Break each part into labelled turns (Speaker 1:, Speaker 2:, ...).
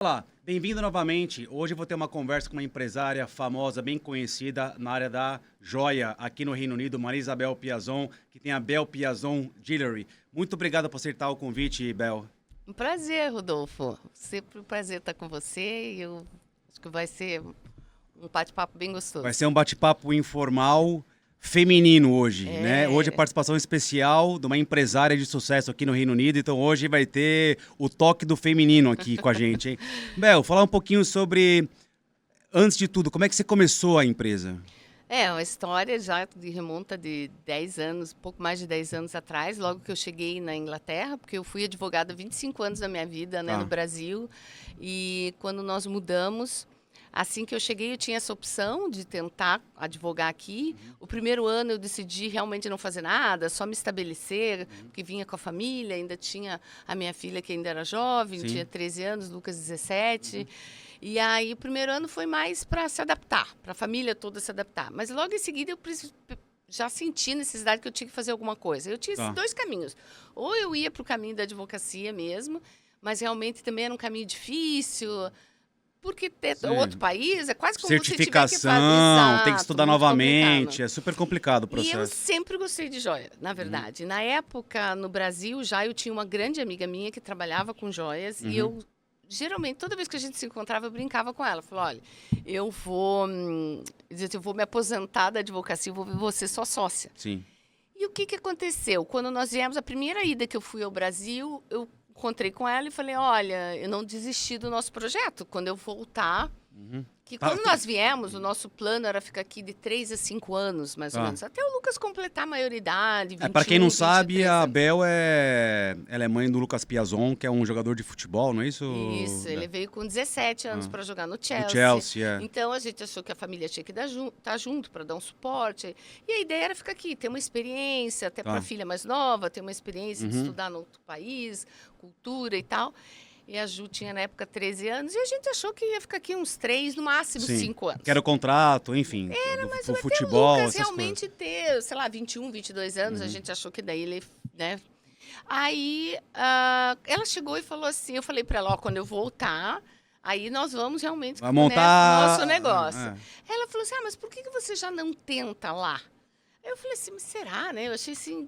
Speaker 1: Olá, bem-vindo novamente. Hoje eu vou ter uma conversa com uma empresária famosa, bem conhecida na área da joia aqui no Reino Unido, Maria Isabel Piazon, que tem a Bel Piazon Jewelry. Muito obrigado por aceitar o convite, Bel.
Speaker 2: Um prazer, Rodolfo. Sempre um prazer estar com você e eu acho que vai ser um bate-papo bem gostoso.
Speaker 1: Vai ser um bate-papo informal, feminino hoje, né? Hoje é
Speaker 2: É.
Speaker 1: participação especial de uma empresária de sucesso aqui no Reino Unido, então hoje vai ter o toque do feminino aqui com a gente, hein? Bel, falar um pouquinho sobre, antes de tudo, como é que você começou a empresa?
Speaker 2: É uma história já de remonta de 10 anos, pouco mais de 10 anos atrás, logo que eu cheguei na Inglaterra, porque eu fui advogada 25 anos da minha vida, né,
Speaker 1: Tá.
Speaker 2: no Brasil. E quando nós mudamos, assim que eu cheguei, eu tinha essa opção de tentar advogar aqui. O primeiro ano eu decidi realmente não fazer nada, só me estabelecer, porque vinha com a família, ainda tinha a minha filha que ainda era jovem,
Speaker 1: Sim.
Speaker 2: tinha 13 anos, Lucas 17. E aí o primeiro ano foi mais para se adaptar, para a família toda se adaptar. Mas logo em seguida já senti necessidade que eu tinha que fazer alguma coisa. Eu tinha
Speaker 1: Tá.
Speaker 2: esses dois caminhos. Ou eu ia para o caminho da advocacia mesmo, mas realmente também era um caminho difícil, porque ter
Speaker 1: Sim.
Speaker 2: outro país é quase como você tiver que
Speaker 1: Certificação,
Speaker 2: fazer.
Speaker 1: tem que estudar
Speaker 2: Muito
Speaker 1: novamente,
Speaker 2: complicado.
Speaker 1: é super complicado o
Speaker 2: E eu
Speaker 1: processo.
Speaker 2: sempre gostei de joia, na verdade. Na época, no Brasil, já eu tinha uma grande amiga minha que trabalhava com joias e eu, geralmente, toda vez que a gente se encontrava, eu brincava com ela. Falei, olha, eu vou me aposentar da advocacia, eu vou ver você só sócia.
Speaker 1: Sim.
Speaker 2: E o que que aconteceu? Quando nós viemos, a primeira ida que eu fui ao Brasil, eu encontrei com ela e falei, olha, eu não desisti do nosso projeto. Quando eu voltar, que
Speaker 1: Tá.
Speaker 2: quando nós viemos, o nosso plano era ficar aqui de 3 a 5 anos, mais ou
Speaker 1: Tá.
Speaker 2: menos. Até o Lucas completar a maioridade, 21,
Speaker 1: Para quem não sabe,
Speaker 2: 23
Speaker 1: a
Speaker 2: anos.
Speaker 1: Bel ela é mãe do Lucas Piazon, que é um jogador de futebol, não é isso?
Speaker 2: Isso, ele veio com 17 anos para jogar no Chelsea.
Speaker 1: Do Chelsea, é.
Speaker 2: Então a gente achou que a família tinha que estar junto para dar um suporte. E a ideia era ficar aqui, ter uma experiência, até
Speaker 1: Tá.
Speaker 2: para a filha mais nova, ter uma experiência de estudar no outro país, cultura e tal. E a Ju tinha na época 13 anos e a gente achou que ia ficar aqui uns 3, no máximo
Speaker 1: Sim.
Speaker 2: 5 anos.
Speaker 1: Que era o contrato, enfim.
Speaker 2: Mas
Speaker 1: do
Speaker 2: até
Speaker 1: futebol,
Speaker 2: o Lucas
Speaker 1: essas
Speaker 2: realmente ter, sei lá, 21, 22 anos, a gente achou que daí ele, né? Aí ela chegou e falou assim, eu falei pra ela, ó, quando eu voltar, aí nós vamos realmente,
Speaker 1: Vai
Speaker 2: né,
Speaker 1: montar
Speaker 2: nosso negócio.
Speaker 1: É.
Speaker 2: Ela falou assim, mas por que você já não tenta lá? Eu falei assim, mas será, né? Eu achei assim,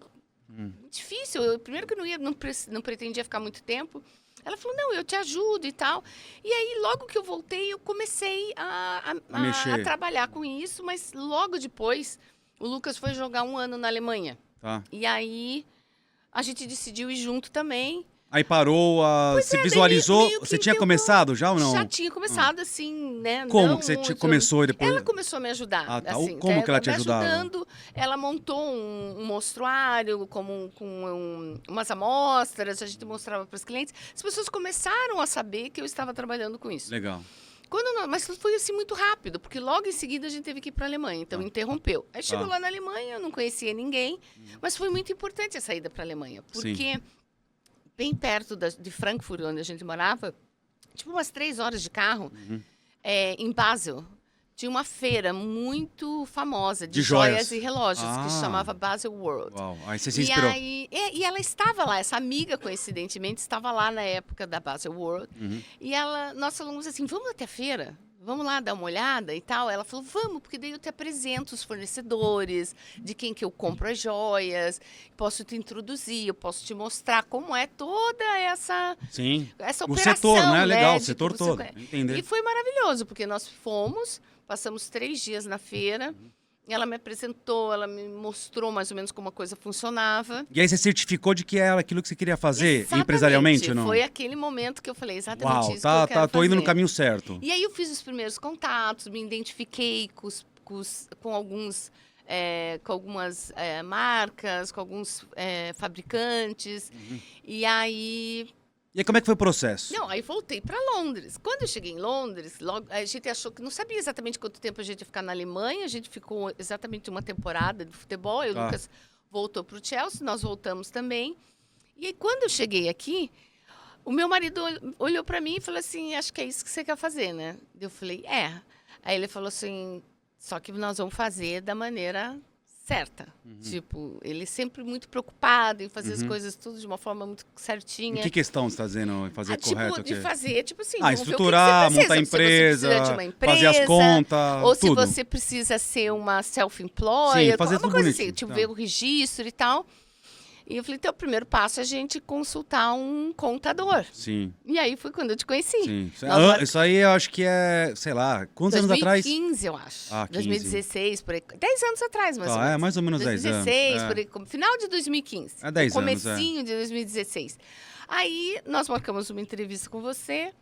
Speaker 2: difícil. Primeiro que eu não pretendia ficar muito tempo. Ela falou, não, eu te ajudo e tal. E aí, logo que eu voltei, eu comecei a
Speaker 1: mexer.
Speaker 2: trabalhar com isso, mas logo depois, o Lucas foi jogar 1 ano na Alemanha.
Speaker 1: Tá.
Speaker 2: E aí, a gente decidiu ir junto também.
Speaker 1: Aí parou, você
Speaker 2: daí
Speaker 1: visualizou,
Speaker 2: meio que
Speaker 1: você tinha
Speaker 2: deu
Speaker 1: começado já ou não?
Speaker 2: Já tinha começado, assim, né?
Speaker 1: Como
Speaker 2: não
Speaker 1: que você
Speaker 2: muito.
Speaker 1: começou e depois?
Speaker 2: Ela começou a me ajudar.
Speaker 1: Ah, tá.
Speaker 2: Assim,
Speaker 1: Como que ela te
Speaker 2: me
Speaker 1: ajudava?
Speaker 2: ajudando. Ela montou um mostruário com umas amostras, a gente mostrava para os clientes. As pessoas começaram a saber que eu estava trabalhando com isso.
Speaker 1: Legal.
Speaker 2: Mas foi assim muito rápido, porque logo em seguida a gente teve que ir para a Alemanha, então interrompeu. Aí chegou lá na Alemanha, eu não conhecia ninguém, mas foi muito importante a saída para a Alemanha, porque bem perto de Frankfurt, onde a gente morava, tipo umas 3 horas de carro, em Basel, tinha uma feira muito famosa de joias e relógios, que se chamava Basel World.
Speaker 1: Uau, aí você se inspirou.
Speaker 2: E ela estava lá, essa amiga, coincidentemente, estava lá na época da Basel World. E nós falamos assim, vamos até a feira? Vamos lá dar uma olhada e tal? Ela falou, vamos, porque daí eu te apresento os fornecedores, de quem que eu compro as joias, posso te introduzir, eu posso te mostrar como é toda essa
Speaker 1: O
Speaker 2: operação.
Speaker 1: setor, né? Legal, o
Speaker 2: de
Speaker 1: setor
Speaker 2: você
Speaker 1: todo. Entender.
Speaker 2: E foi maravilhoso, porque nós passamos 3 dias na feira, ela me apresentou, ela me mostrou mais ou menos como a coisa funcionava.
Speaker 1: E aí você certificou de que era aquilo que você queria fazer
Speaker 2: Exatamente,
Speaker 1: empresarialmente ou não?
Speaker 2: Foi aquele momento que eu falei exatamente
Speaker 1: Uau,
Speaker 2: isso que eu quero
Speaker 1: tô indo no
Speaker 2: fazer.
Speaker 1: caminho certo.
Speaker 2: E aí eu fiz os primeiros contatos, me identifiquei com algumas marcas, com alguns fabricantes. E aí
Speaker 1: E aí como é que foi o processo?
Speaker 2: Não, aí voltei para Londres. Quando eu cheguei em Londres, logo, a gente achou que não sabia exatamente quanto tempo a gente ia ficar na Alemanha. A gente ficou exatamente uma temporada de futebol. Aí o Lucas voltou para o Chelsea, nós voltamos também. E aí, quando eu cheguei aqui, o meu marido olhou para mim e falou assim, acho que é isso que você quer fazer, né? Eu falei, é. Aí ele falou assim, só que nós vamos fazer da maneira certa. Tipo, ele sempre muito preocupado em fazer as coisas tudo de uma forma muito certinha.
Speaker 1: Em que questão você está dizendo fazer correto?
Speaker 2: De fazer, tipo assim,
Speaker 1: estruturar, montar a empresa,
Speaker 2: se você precisa de uma empresa,
Speaker 1: fazer as contas,
Speaker 2: ou
Speaker 1: tudo.
Speaker 2: se você precisa ser uma self-employed,
Speaker 1: fazer tudo
Speaker 2: coisa
Speaker 1: bonitinho,
Speaker 2: assim, tipo,
Speaker 1: tá.
Speaker 2: ver o registro e tal. E eu falei, então, o primeiro passo é a gente consultar um contador.
Speaker 1: Sim.
Speaker 2: E aí foi quando eu te conheci.
Speaker 1: Sim. Isso aí eu acho que é, sei lá, quantos anos atrás?
Speaker 2: 2015, eu acho.
Speaker 1: 15.
Speaker 2: 2016, por aí. 10 anos atrás, mais ou menos.
Speaker 1: Mais ou menos 10 anos.
Speaker 2: 2016, por aí. Final de 2015.
Speaker 1: 10 anos,
Speaker 2: comecinho de 2016. Aí, nós marcamos uma entrevista com você,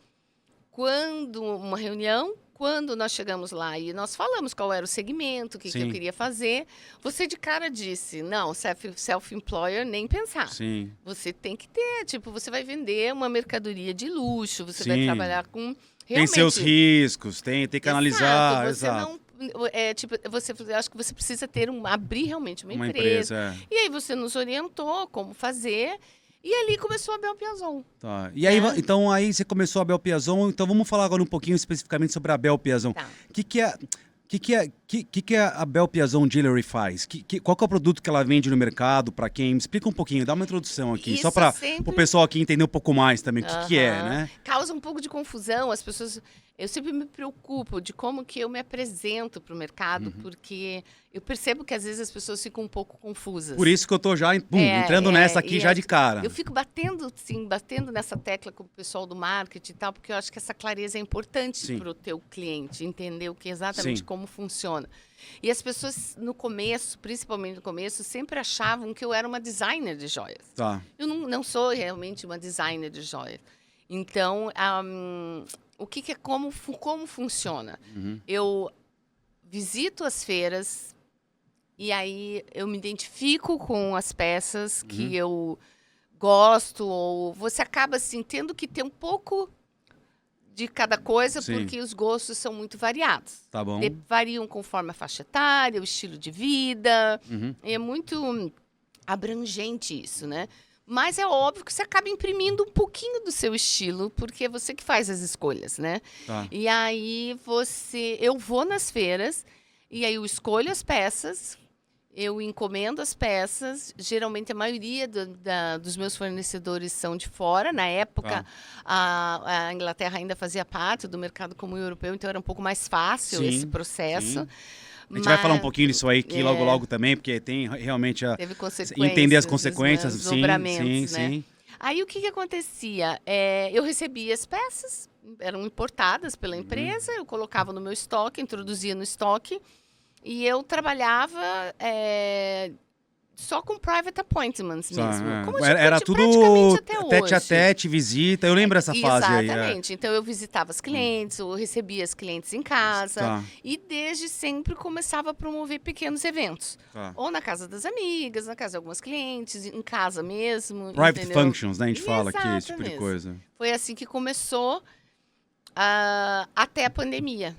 Speaker 2: uma reunião, quando nós chegamos lá e nós falamos qual era o segmento, o que eu queria fazer, você de cara disse, não, self-employer, nem pensar.
Speaker 1: Sim.
Speaker 2: Você tem que ter, tipo, você vai vender uma mercadoria de luxo, você vai trabalhar com...
Speaker 1: Tem seus riscos, tem que analisar.
Speaker 2: Exato. Eu acho que você precisa abrir realmente uma empresa.
Speaker 1: É.
Speaker 2: E aí você nos orientou como fazer... E ali começou a Bel Piazon.
Speaker 1: Tá. E aí, então aí você começou a Bel Piazon, então vamos falar agora um pouquinho especificamente sobre a Bel Piazon.
Speaker 2: Tá.
Speaker 1: O que a Bel Piazon Jewelry faz? Qual que é o produto que ela vende no mercado, para quem? Me explica um pouquinho, dá uma introdução aqui,
Speaker 2: Isso
Speaker 1: só para
Speaker 2: sempre...
Speaker 1: o pessoal aqui entender um pouco mais também o que é, né?
Speaker 2: Causa um pouco de confusão, as pessoas... Eu sempre me preocupo de como que eu me apresento para o mercado, porque eu percebo que às vezes as pessoas ficam um pouco confusas.
Speaker 1: Por isso que eu tô já entrando nessa aqui já de cara.
Speaker 2: Eu fico batendo nessa tecla com o pessoal do marketing e tal, porque eu acho que essa clareza é importante para o teu cliente, entender exatamente como funciona. E as pessoas no começo, principalmente no começo, sempre achavam que eu era uma designer de joias.
Speaker 1: Tá.
Speaker 2: Eu não sou realmente uma designer de joias. Então, como funciona? Eu visito as feiras e aí eu me identifico com as peças que eu gosto, ou você acaba assim, tendo que ter um pouco de cada coisa, porque os gostos são muito variados.
Speaker 1: Tá bom.
Speaker 2: Variam conforme a faixa etária, o estilo de vida. É muito abrangente isso, né? Mas é óbvio que você acaba imprimindo um pouquinho do seu estilo, porque é você que faz as escolhas, né?
Speaker 1: Tá.
Speaker 2: E aí eu vou nas feiras, e aí eu escolho as peças, eu encomendo as peças. Geralmente a maioria dos meus fornecedores são de fora. Na época, a Inglaterra ainda fazia parte do mercado comum europeu, então era um pouco mais fácil esse processo.
Speaker 1: A gente vai falar um pouquinho disso aí aqui logo também, porque tem realmente
Speaker 2: teve consequências,
Speaker 1: entender as consequências,
Speaker 2: sim. Aí o que acontecia? Eu recebia as peças, eram importadas pela empresa, eu colocava no meu estoque, introduzia no estoque, e eu trabalhava só com private appointments mesmo. Como
Speaker 1: era tudo tete a tete, visita. Eu lembro essa fase aí.
Speaker 2: Exatamente. Então, eu visitava as clientes, eu recebia as clientes em casa. E desde sempre começava a promover pequenos eventos. Ou na casa das amigas, na casa de algumas clientes, em casa mesmo.
Speaker 1: Private functions, né? A gente fala aqui, esse tipo de coisa.
Speaker 2: Foi assim que começou até a pandemia.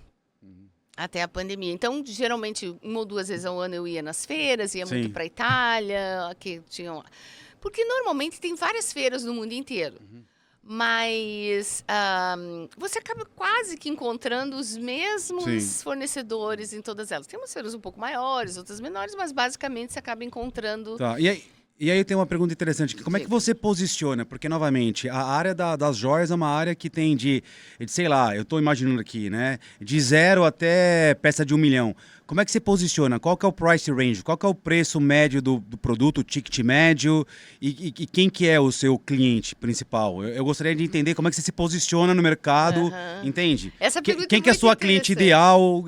Speaker 2: Até a pandemia. Então, geralmente, 1 ou 2 vezes ao ano eu ia nas feiras, ia muito para a Itália, que tinham... Porque normalmente tem várias feiras no mundo inteiro. Mas você acaba quase que encontrando os mesmos fornecedores em todas elas. Tem umas feiras um pouco maiores, outras menores, mas basicamente você acaba encontrando...
Speaker 1: Tá. E aí tem uma pergunta interessante. Como é que você posiciona? Porque, novamente, a área das joias é uma área que tem de sei lá, eu estou imaginando aqui, né? De 0 até peça de 1 milhão. Como é que você posiciona? Qual que é o price range? Qual que é o preço médio do produto, o ticket médio? E quem que é o seu cliente principal? Eu gostaria de entender como é que você se posiciona no mercado, entende?
Speaker 2: Essa pergunta
Speaker 1: quem que é a sua cliente ideal?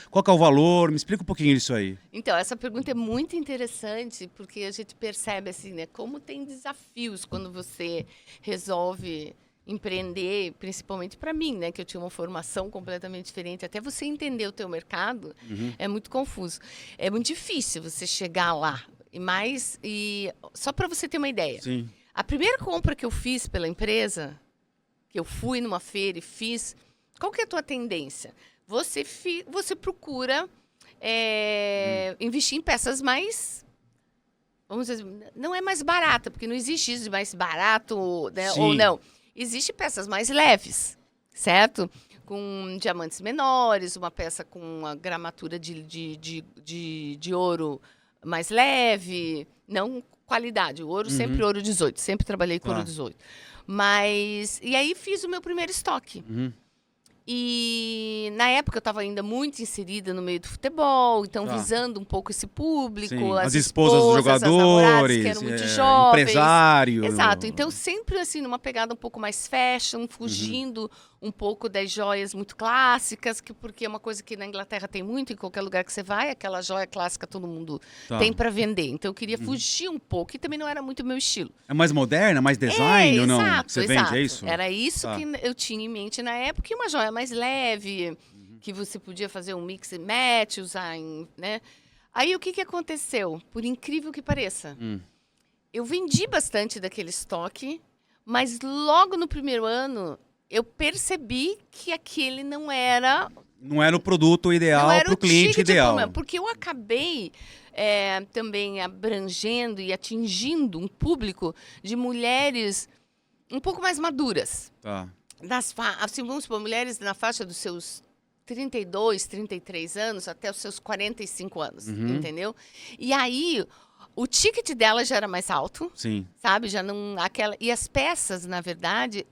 Speaker 1: Qual que é o valor? Me explica um pouquinho disso aí.
Speaker 2: Então, essa pergunta é muito interessante, porque a gente percebe assim, né, como tem desafios quando você resolve empreender, principalmente para mim, né, que eu tinha uma formação completamente diferente. Até você entender o teu mercado é muito confuso. É muito difícil você chegar lá. E só para você ter uma ideia. A primeira compra que eu fiz pela empresa, que eu fui numa feira e fiz, qual que é a tua tendência? Você procura investir em peças mais... Vamos dizer, não é mais barata, porque não existe isso de mais barato, né, ou não. Existem peças mais leves, certo? Com diamantes menores, uma peça com uma gramatura de ouro mais leve, não qualidade. O ouro sempre ouro 18, sempre trabalhei com ouro 18. Mas, e aí fiz o meu primeiro estoque. E na época eu estava ainda muito inserida no meio do futebol, então visando um pouco esse público,
Speaker 1: sim,
Speaker 2: as
Speaker 1: esposas dos jogadores,
Speaker 2: que eram muito jovens.
Speaker 1: Empresário.
Speaker 2: Exato, então sempre assim, numa pegada um pouco mais fashion, fugindo um pouco das joias muito clássicas, porque é uma coisa que na Inglaterra tem muito, em qualquer lugar que você vai, aquela joia clássica todo mundo tem para vender. Então eu queria fugir um pouco, e também não era muito o meu estilo.
Speaker 1: É mais moderna, mais design ou não?
Speaker 2: Exato,
Speaker 1: Você vende, é isso?
Speaker 2: Era isso que eu tinha em mente na época, e uma joia mais leve, que você podia fazer um mix and match, usar né? Aí o que aconteceu? Por incrível que pareça, eu vendi bastante daquele estoque, mas logo no primeiro ano eu percebi que aquele não era
Speaker 1: o produto ideal para o cliente ideal.
Speaker 2: Porque eu acabei também abrangendo e atingindo um público de mulheres um pouco mais maduras. Assim, vamos supor, mulheres na faixa dos seus 32, 33 anos até os seus 45 anos, entendeu? E aí, o ticket dela já era mais alto, sabe? Já não, e as peças, na verdade,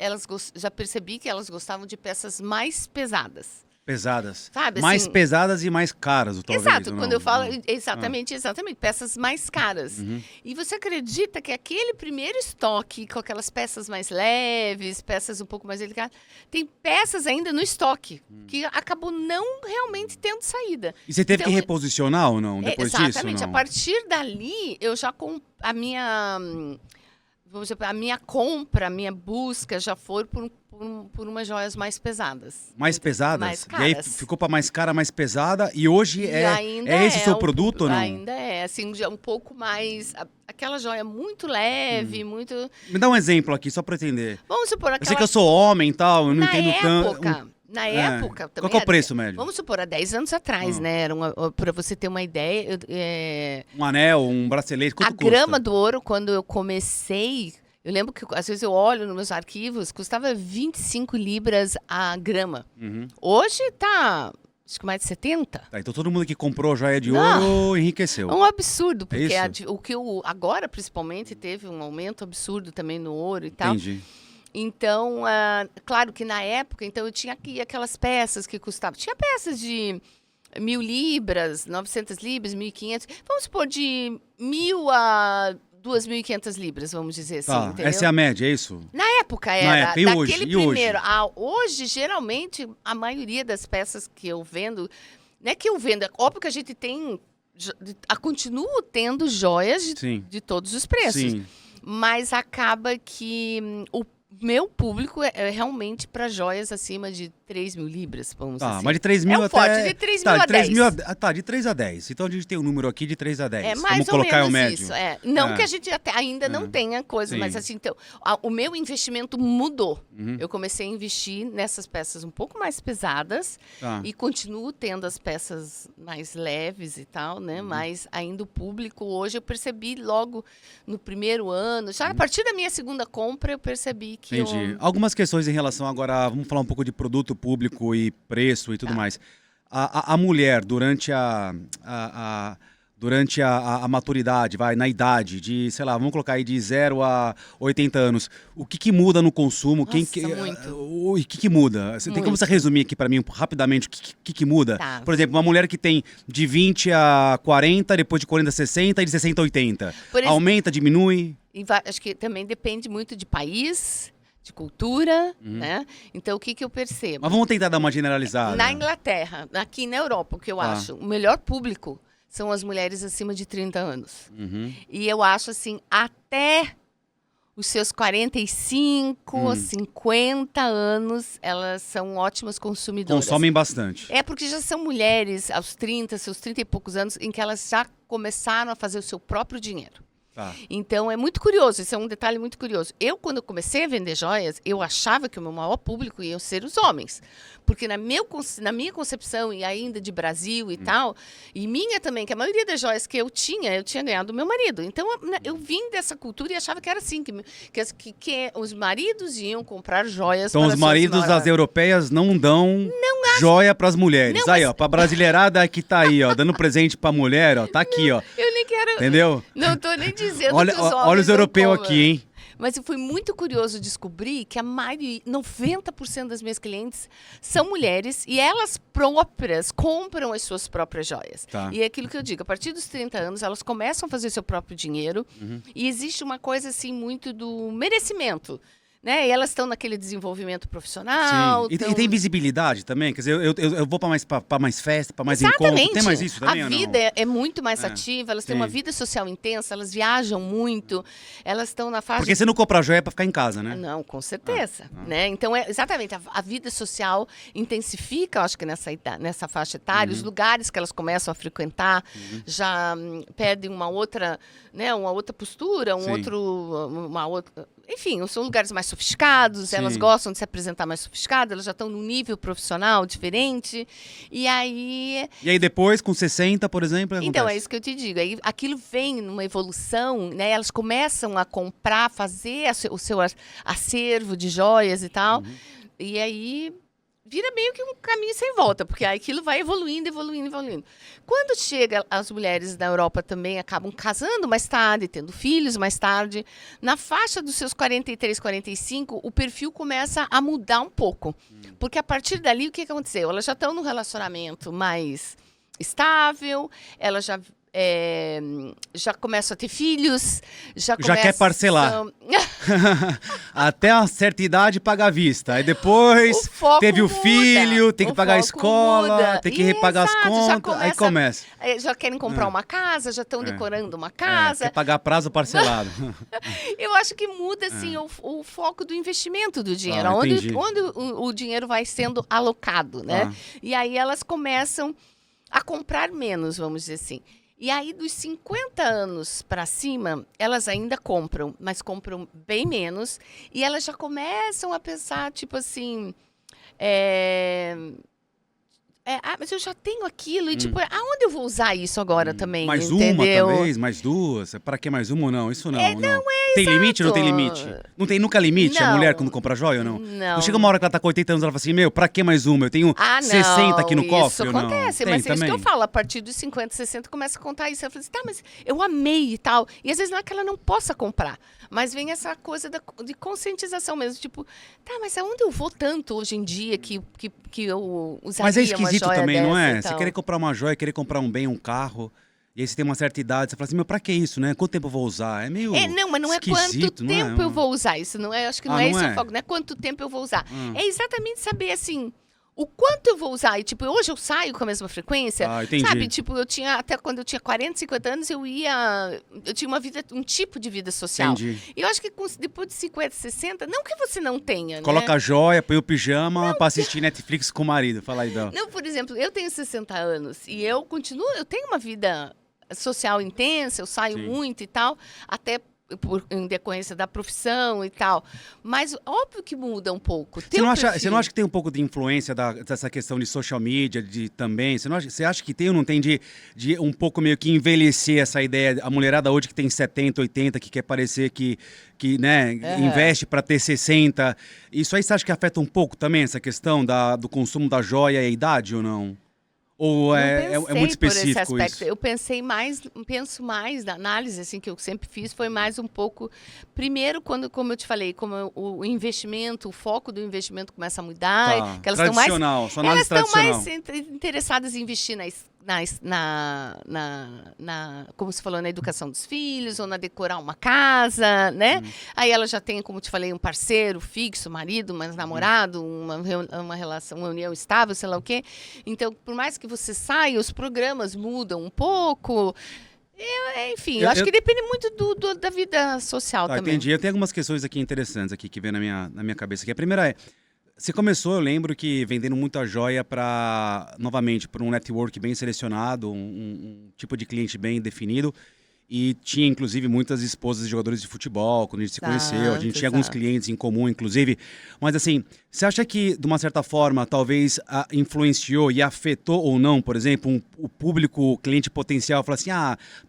Speaker 2: já percebi que elas gostavam de peças mais pesadas.
Speaker 1: Pesadas.
Speaker 2: Sabe,
Speaker 1: mais
Speaker 2: assim,
Speaker 1: pesadas e mais caras, talvez.
Speaker 2: Exato, quando eu falo, exatamente, peças mais caras. E você acredita que aquele primeiro estoque, com aquelas peças mais leves, peças um pouco mais delicadas, tem peças ainda no estoque, que acabou não realmente tendo saída.
Speaker 1: E você teve que reposicionar ou não, depois disso?
Speaker 2: Exatamente, a partir dali, eu já a minha compra, a minha busca já foi por umas joias mais pesadas.
Speaker 1: Mais pesadas?
Speaker 2: Mais caras.
Speaker 1: E aí ficou para mais cara, mais pesada, e hoje é esse seu produto ou não?
Speaker 2: Ainda é, assim, já um pouco mais... Aquela joia muito leve, muito...
Speaker 1: Me dá um exemplo aqui, só para entender.
Speaker 2: Vamos supor aquela...
Speaker 1: Eu sei que eu sou homem e tal, eu não entendo tanto...
Speaker 2: Na época...
Speaker 1: Qual que é o preço médio?
Speaker 2: Vamos supor, há 10 anos atrás, né? Para você ter uma ideia...
Speaker 1: Um anel, um bracelete, quanto custa?
Speaker 2: A grama do ouro, quando eu comecei... Eu lembro que, às vezes, eu olho nos meus arquivos, custava 25 libras a grama. Hoje tá, acho que mais de 70.
Speaker 1: Então todo mundo que comprou joia de ouro enriqueceu.
Speaker 2: É um absurdo, porque agora, principalmente, teve um aumento absurdo também no ouro e tal.
Speaker 1: Entendi.
Speaker 2: Então, claro que na época, então eu tinha aqui aquelas peças que custavam. Tinha peças de 1.000 libras, 900 libras, 1.500. Vamos supor, de 1.000 a 2.500 libras, vamos dizer assim, entendeu?
Speaker 1: Essa é a média, é isso?
Speaker 2: Na época era.
Speaker 1: E
Speaker 2: daquele
Speaker 1: hoje?
Speaker 2: primeiro. Hoje, geralmente, a maioria das peças que eu vendo... Não é que eu vendo, é óbvio que a gente tem... Continuo tendo joias de todos os preços.
Speaker 1: Sim.
Speaker 2: Mas acaba que o meu público é realmente para joias acima de 3.000 libras, vamos dizer assim.
Speaker 1: Mas de 3.000
Speaker 2: é um
Speaker 1: até...
Speaker 2: forte, de 3.000 a 10.
Speaker 1: De 3 a 10. Então a gente tem um número aqui de 3 a 10.
Speaker 2: É mais
Speaker 1: Vamos
Speaker 2: ou
Speaker 1: colocar
Speaker 2: menos
Speaker 1: o médio.
Speaker 2: isso. Não que a gente ainda não tenha coisa, mas assim, então, o meu investimento mudou. Eu comecei a investir nessas peças um pouco mais pesadas e continuo tendo as peças mais leves e tal, né? Mas ainda o público, hoje eu percebi logo no primeiro ano, já a partir da minha segunda compra, eu percebi que
Speaker 1: Entendi. Algumas questões em relação agora, vamos falar um pouco de produto público e preço e tudo mais. A mulher, durante a maturidade, na idade de, sei lá, vamos colocar aí de 0 a 80 anos, o que muda no consumo?
Speaker 2: Muito.
Speaker 1: O que muda? Tem como você resumir aqui para mim rapidamente o que muda?
Speaker 2: Tá.
Speaker 1: Por exemplo, uma mulher que tem de 20 a 40, depois de 40 a 60 e de 60 a 80. Aumenta, diminui?
Speaker 2: Acho que também depende muito de país, de cultura, né? Então, o que eu percebo?
Speaker 1: Mas vamos tentar dar uma generalizada.
Speaker 2: Na Inglaterra, aqui na Europa, o que eu acho, o melhor público são as mulheres acima de 30 anos. E eu acho, assim, até os seus 45, 50 anos, elas são ótimas consumidoras.
Speaker 1: Consomem bastante.
Speaker 2: É porque já são mulheres aos 30, seus 30 e poucos anos, em que elas já começaram a fazer o seu próprio dinheiro. Então, é muito curioso, isso é um detalhe muito curioso. Quando eu comecei a vender joias, eu achava que o meu maior público iam ser os homens. Porque na minha concepção, e ainda de Brasil e tal, e minha também, que a maioria das joias que eu tinha ganhado do meu marido. Então, eu vim dessa cultura e achava que era assim, que os maridos iam comprar joias
Speaker 1: para as suas namoradas. Então, os maridos das europeias não dão joia para as mulheres. Não, aí, ó, para a brasileirada que tá aí, ó, dando presente para a mulher, ó, tá aqui, ó.
Speaker 2: Eu nem que era...
Speaker 1: Entendeu?
Speaker 2: Não tô nem dizendo
Speaker 1: Olha,
Speaker 2: que os homens
Speaker 1: olha os
Speaker 2: não
Speaker 1: europeus
Speaker 2: comem.
Speaker 1: aqui, hein?
Speaker 2: Mas foi muito curioso descobrir que a maioria, 90% das minhas clientes são mulheres e elas próprias compram as suas próprias joias.
Speaker 1: Tá.
Speaker 2: E é aquilo que eu digo, a partir dos 30 anos, elas começam a fazer seu próprio dinheiro e existe uma coisa assim muito do merecimento. Né? E elas estão naquele desenvolvimento profissional.
Speaker 1: Sim. E tem visibilidade também? Quer dizer, eu vou para mais festa, para mais encontro. Tem mais isso também
Speaker 2: A
Speaker 1: ou não?
Speaker 2: vida é muito mais ativa, elas têm uma vida social intensa, elas viajam muito, elas estão na fase...
Speaker 1: Porque você não compra joia para ficar em casa, né?
Speaker 2: Não, com certeza. Né? Então, exatamente, a vida social intensifica, eu acho que nessa faixa etária, os lugares que elas começam a frequentar já perdem uma outra postura, uma outra... Enfim, são lugares mais sofisticados, elas gostam de se apresentar mais sofisticadas, elas já estão num nível profissional diferente. E aí
Speaker 1: depois, com 60, por exemplo,
Speaker 2: então,
Speaker 1: acontece?
Speaker 2: é isso que eu te digo. Aí, aquilo vem numa evolução, né? Elas começam a comprar, fazer o seu acervo de joias e tal. E aí vira meio que um caminho sem volta, porque aquilo vai evoluindo, evoluindo, evoluindo. Quando chega, as mulheres da Europa também acabam casando mais tarde, tendo filhos mais tarde. Na faixa dos seus 43, 45, o perfil começa a mudar um pouco. Porque a partir dali, o que aconteceu? Elas já estão num relacionamento mais estável, elas já começam a ter filhos, já
Speaker 1: quer parcelar. Até uma certa idade paga à vista. Aí depois teve o filho, tem que pagar a escola, tem que repagar as contas. Aí começa.
Speaker 2: Já querem comprar uma casa, já estão decorando uma casa.
Speaker 1: Quer pagar prazo parcelado.
Speaker 2: Eu acho que muda assim, o foco do investimento do dinheiro, onde o dinheiro vai sendo alocado, né? E aí elas começam a comprar menos, vamos dizer assim. E aí, dos 50 anos para cima, elas ainda compram, mas compram bem menos. E elas já começam a pensar, tipo assim... mas eu já tenho aquilo. E, tipo, aonde eu vou usar isso agora também?
Speaker 1: Mais
Speaker 2: entendeu?
Speaker 1: uma, talvez? Mais duas? Para que mais uma ou não? Isso não. Tem
Speaker 2: exato.
Speaker 1: limite ou não tem limite? Não tem nunca limite a
Speaker 2: Não.
Speaker 1: mulher quando compra joia ou não?
Speaker 2: Não.
Speaker 1: Não chega uma hora que ela tá com 80 anos, ela fala assim, meu, pra que mais uma? Eu tenho 60 aqui no cofre ou não?
Speaker 2: Isso acontece, mas é isso que eu falo. A partir dos 50, 60, começa a contar isso. Eu falo assim, tá, mas eu amei e tal. E às vezes não é que ela não possa comprar. Mas vem essa coisa de conscientização mesmo. Tipo, tá, mas aonde eu vou tanto hoje em dia que eu usaria
Speaker 1: Mas é
Speaker 2: uma
Speaker 1: esquisito
Speaker 2: joia
Speaker 1: também, não é?
Speaker 2: dessa e
Speaker 1: Você
Speaker 2: tal?
Speaker 1: querer comprar uma joia, querer comprar um bem, um carro... E aí você tem uma certa idade, você fala assim, meu, pra que isso, né? Quanto tempo eu vou usar? É meio
Speaker 2: Não, mas não é quanto
Speaker 1: esquisito,
Speaker 2: tempo eu vou usar isso. Não é, acho que não é
Speaker 1: não
Speaker 2: esse
Speaker 1: é?
Speaker 2: o foco. Não é quanto tempo eu vou usar. É exatamente saber, assim, o quanto eu vou usar. E, tipo, hoje eu saio com a mesma frequência.
Speaker 1: Entendi.
Speaker 2: Sabe? Tipo, até quando eu tinha 40, 50 anos, eu tinha um tipo de vida social.
Speaker 1: Entendi.
Speaker 2: E eu acho que depois de 50, 60, não que você não tenha,
Speaker 1: Coloca
Speaker 2: né?
Speaker 1: a joia, põe o pijama pra assistir Netflix com o marido. Fala aí, Bel.
Speaker 2: Não, por exemplo, eu tenho 60 anos e eu tenho uma vida social intensa, eu saio muito e tal, até em decorrência da profissão e tal. Mas óbvio que muda um pouco.
Speaker 1: Você não acha que tem um pouco de influência dessa questão de social media, também? Você acha que tem ou não tem de um pouco meio que envelhecer essa ideia? A mulherada hoje que tem 70, 80, que quer parecer que né, investe para ter 60. Isso aí você acha que afeta um pouco também essa questão do consumo da joia e a idade ou não? Ou é muito específico
Speaker 2: por esse aspecto.
Speaker 1: isso?
Speaker 2: Eu penso mais na análise assim, que eu sempre fiz, foi mais um pouco... Primeiro, como eu te falei, como o investimento, o foco do investimento começa a mudar. Que elas
Speaker 1: tradicional, sua análise tradicional.
Speaker 2: Elas estão mais interessadas em investir como você falou, na educação dos filhos, ou na decorar uma casa, né? Aí ela já tem, como te falei, um parceiro fixo, marido, mas namorado, uma relação, uma união estável, sei lá o quê. Então, por mais que você saia, os programas mudam um pouco. Enfim, eu acho que depende muito da vida social também.
Speaker 1: Entendi. Eu tenho algumas questões aqui interessantes aqui que vem na minha cabeça aqui. A primeira você começou, eu lembro que vendendo muita joia novamente, para um network bem selecionado, um tipo de cliente bem definido. E tinha, inclusive, muitas esposas de jogadores de futebol, quando a gente se conheceu. A gente tinha alguns clientes em comum, inclusive. Mas, assim, você acha que, de uma certa forma, talvez influenciou e afetou ou não, por exemplo, o público, o cliente potencial? Falar assim,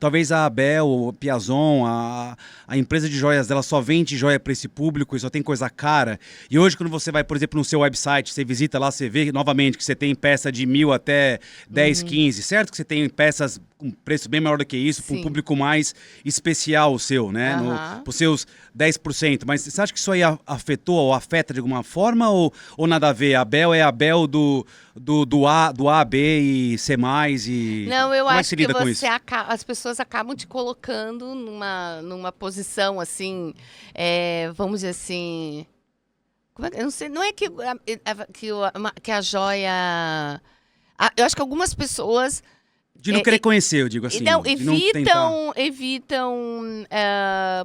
Speaker 1: talvez a Bel, Piazon, a empresa de joias dela só vende joia para esse público e só tem coisa cara. E hoje, quando você vai, por exemplo, no seu website, você visita lá, você vê novamente que você tem peça de 1.000 até 10, 15. Certo que você tem peças um preço bem maior do que isso, para um
Speaker 2: Sim.
Speaker 1: público mais especial o seu, né?
Speaker 2: Aham.
Speaker 1: Para os seus 10%. Mas você acha que isso aí afetou ou afeta de alguma forma ou nada a ver? A Bel é a Bel do A, B e C+, e...
Speaker 2: Não, eu
Speaker 1: Como é que
Speaker 2: acho
Speaker 1: se
Speaker 2: que
Speaker 1: lida com isso?
Speaker 2: as pessoas acabam te colocando numa posição assim, vamos dizer assim. Eu não sei, não é que a joia. Eu acho que algumas pessoas
Speaker 1: De não querer conhecer, eu digo assim.
Speaker 2: não,
Speaker 1: de não tentar.
Speaker 2: evitam,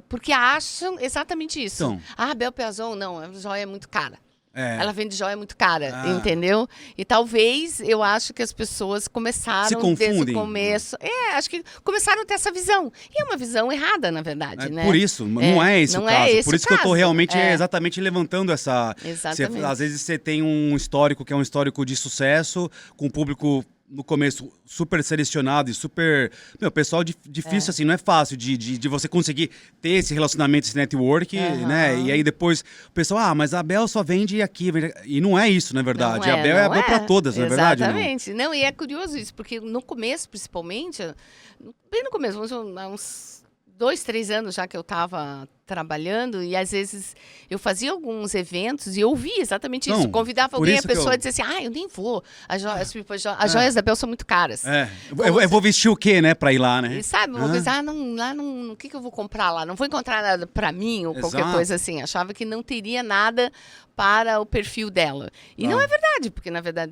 Speaker 2: porque acham exatamente isso.
Speaker 1: Então.
Speaker 2: Ah, Bel Piazon, não, a joia é muito cara.
Speaker 1: É.
Speaker 2: Ela vende joia muito cara,
Speaker 1: Ah.
Speaker 2: entendeu? E talvez, eu acho que as pessoas começaram
Speaker 1: Se
Speaker 2: desde o
Speaker 1: confundem.
Speaker 2: começo. Acho que começaram a ter essa visão. E é uma visão errada, na verdade, né?
Speaker 1: Por isso, não é esse
Speaker 2: não
Speaker 1: o
Speaker 2: é
Speaker 1: caso.
Speaker 2: esse
Speaker 1: Por
Speaker 2: o
Speaker 1: isso que eu tô
Speaker 2: caso.
Speaker 1: realmente exatamente levantando essa...
Speaker 2: Exatamente.
Speaker 1: Às vezes você tem um histórico que é um histórico de sucesso, com um público no começo super selecionado e super... Meu, pessoal difícil assim, não é fácil de você conseguir ter esse relacionamento, esse network, né? E aí depois o pessoal, mas a Bel só vende aqui. E não é isso, na verdade. A Bel é a Bel pra todas, não é verdade?
Speaker 2: Exatamente. Não, e é curioso isso, porque no começo, principalmente, bem no começo, há uns 2, 3 anos já que eu estava trabalhando, e às vezes eu fazia alguns eventos e eu ouvia exatamente isso. Convidava alguém, a pessoa dizia assim, eu nem vou. As joias da Bel são muito caras.
Speaker 1: Eu vou vestir o quê, né, pra ir lá, né?
Speaker 2: E sabe, uma coisa, o que eu vou comprar lá? Não vou encontrar nada pra mim ou qualquer coisa assim. Achava que não teria nada para o perfil dela. E não é verdade, porque na verdade,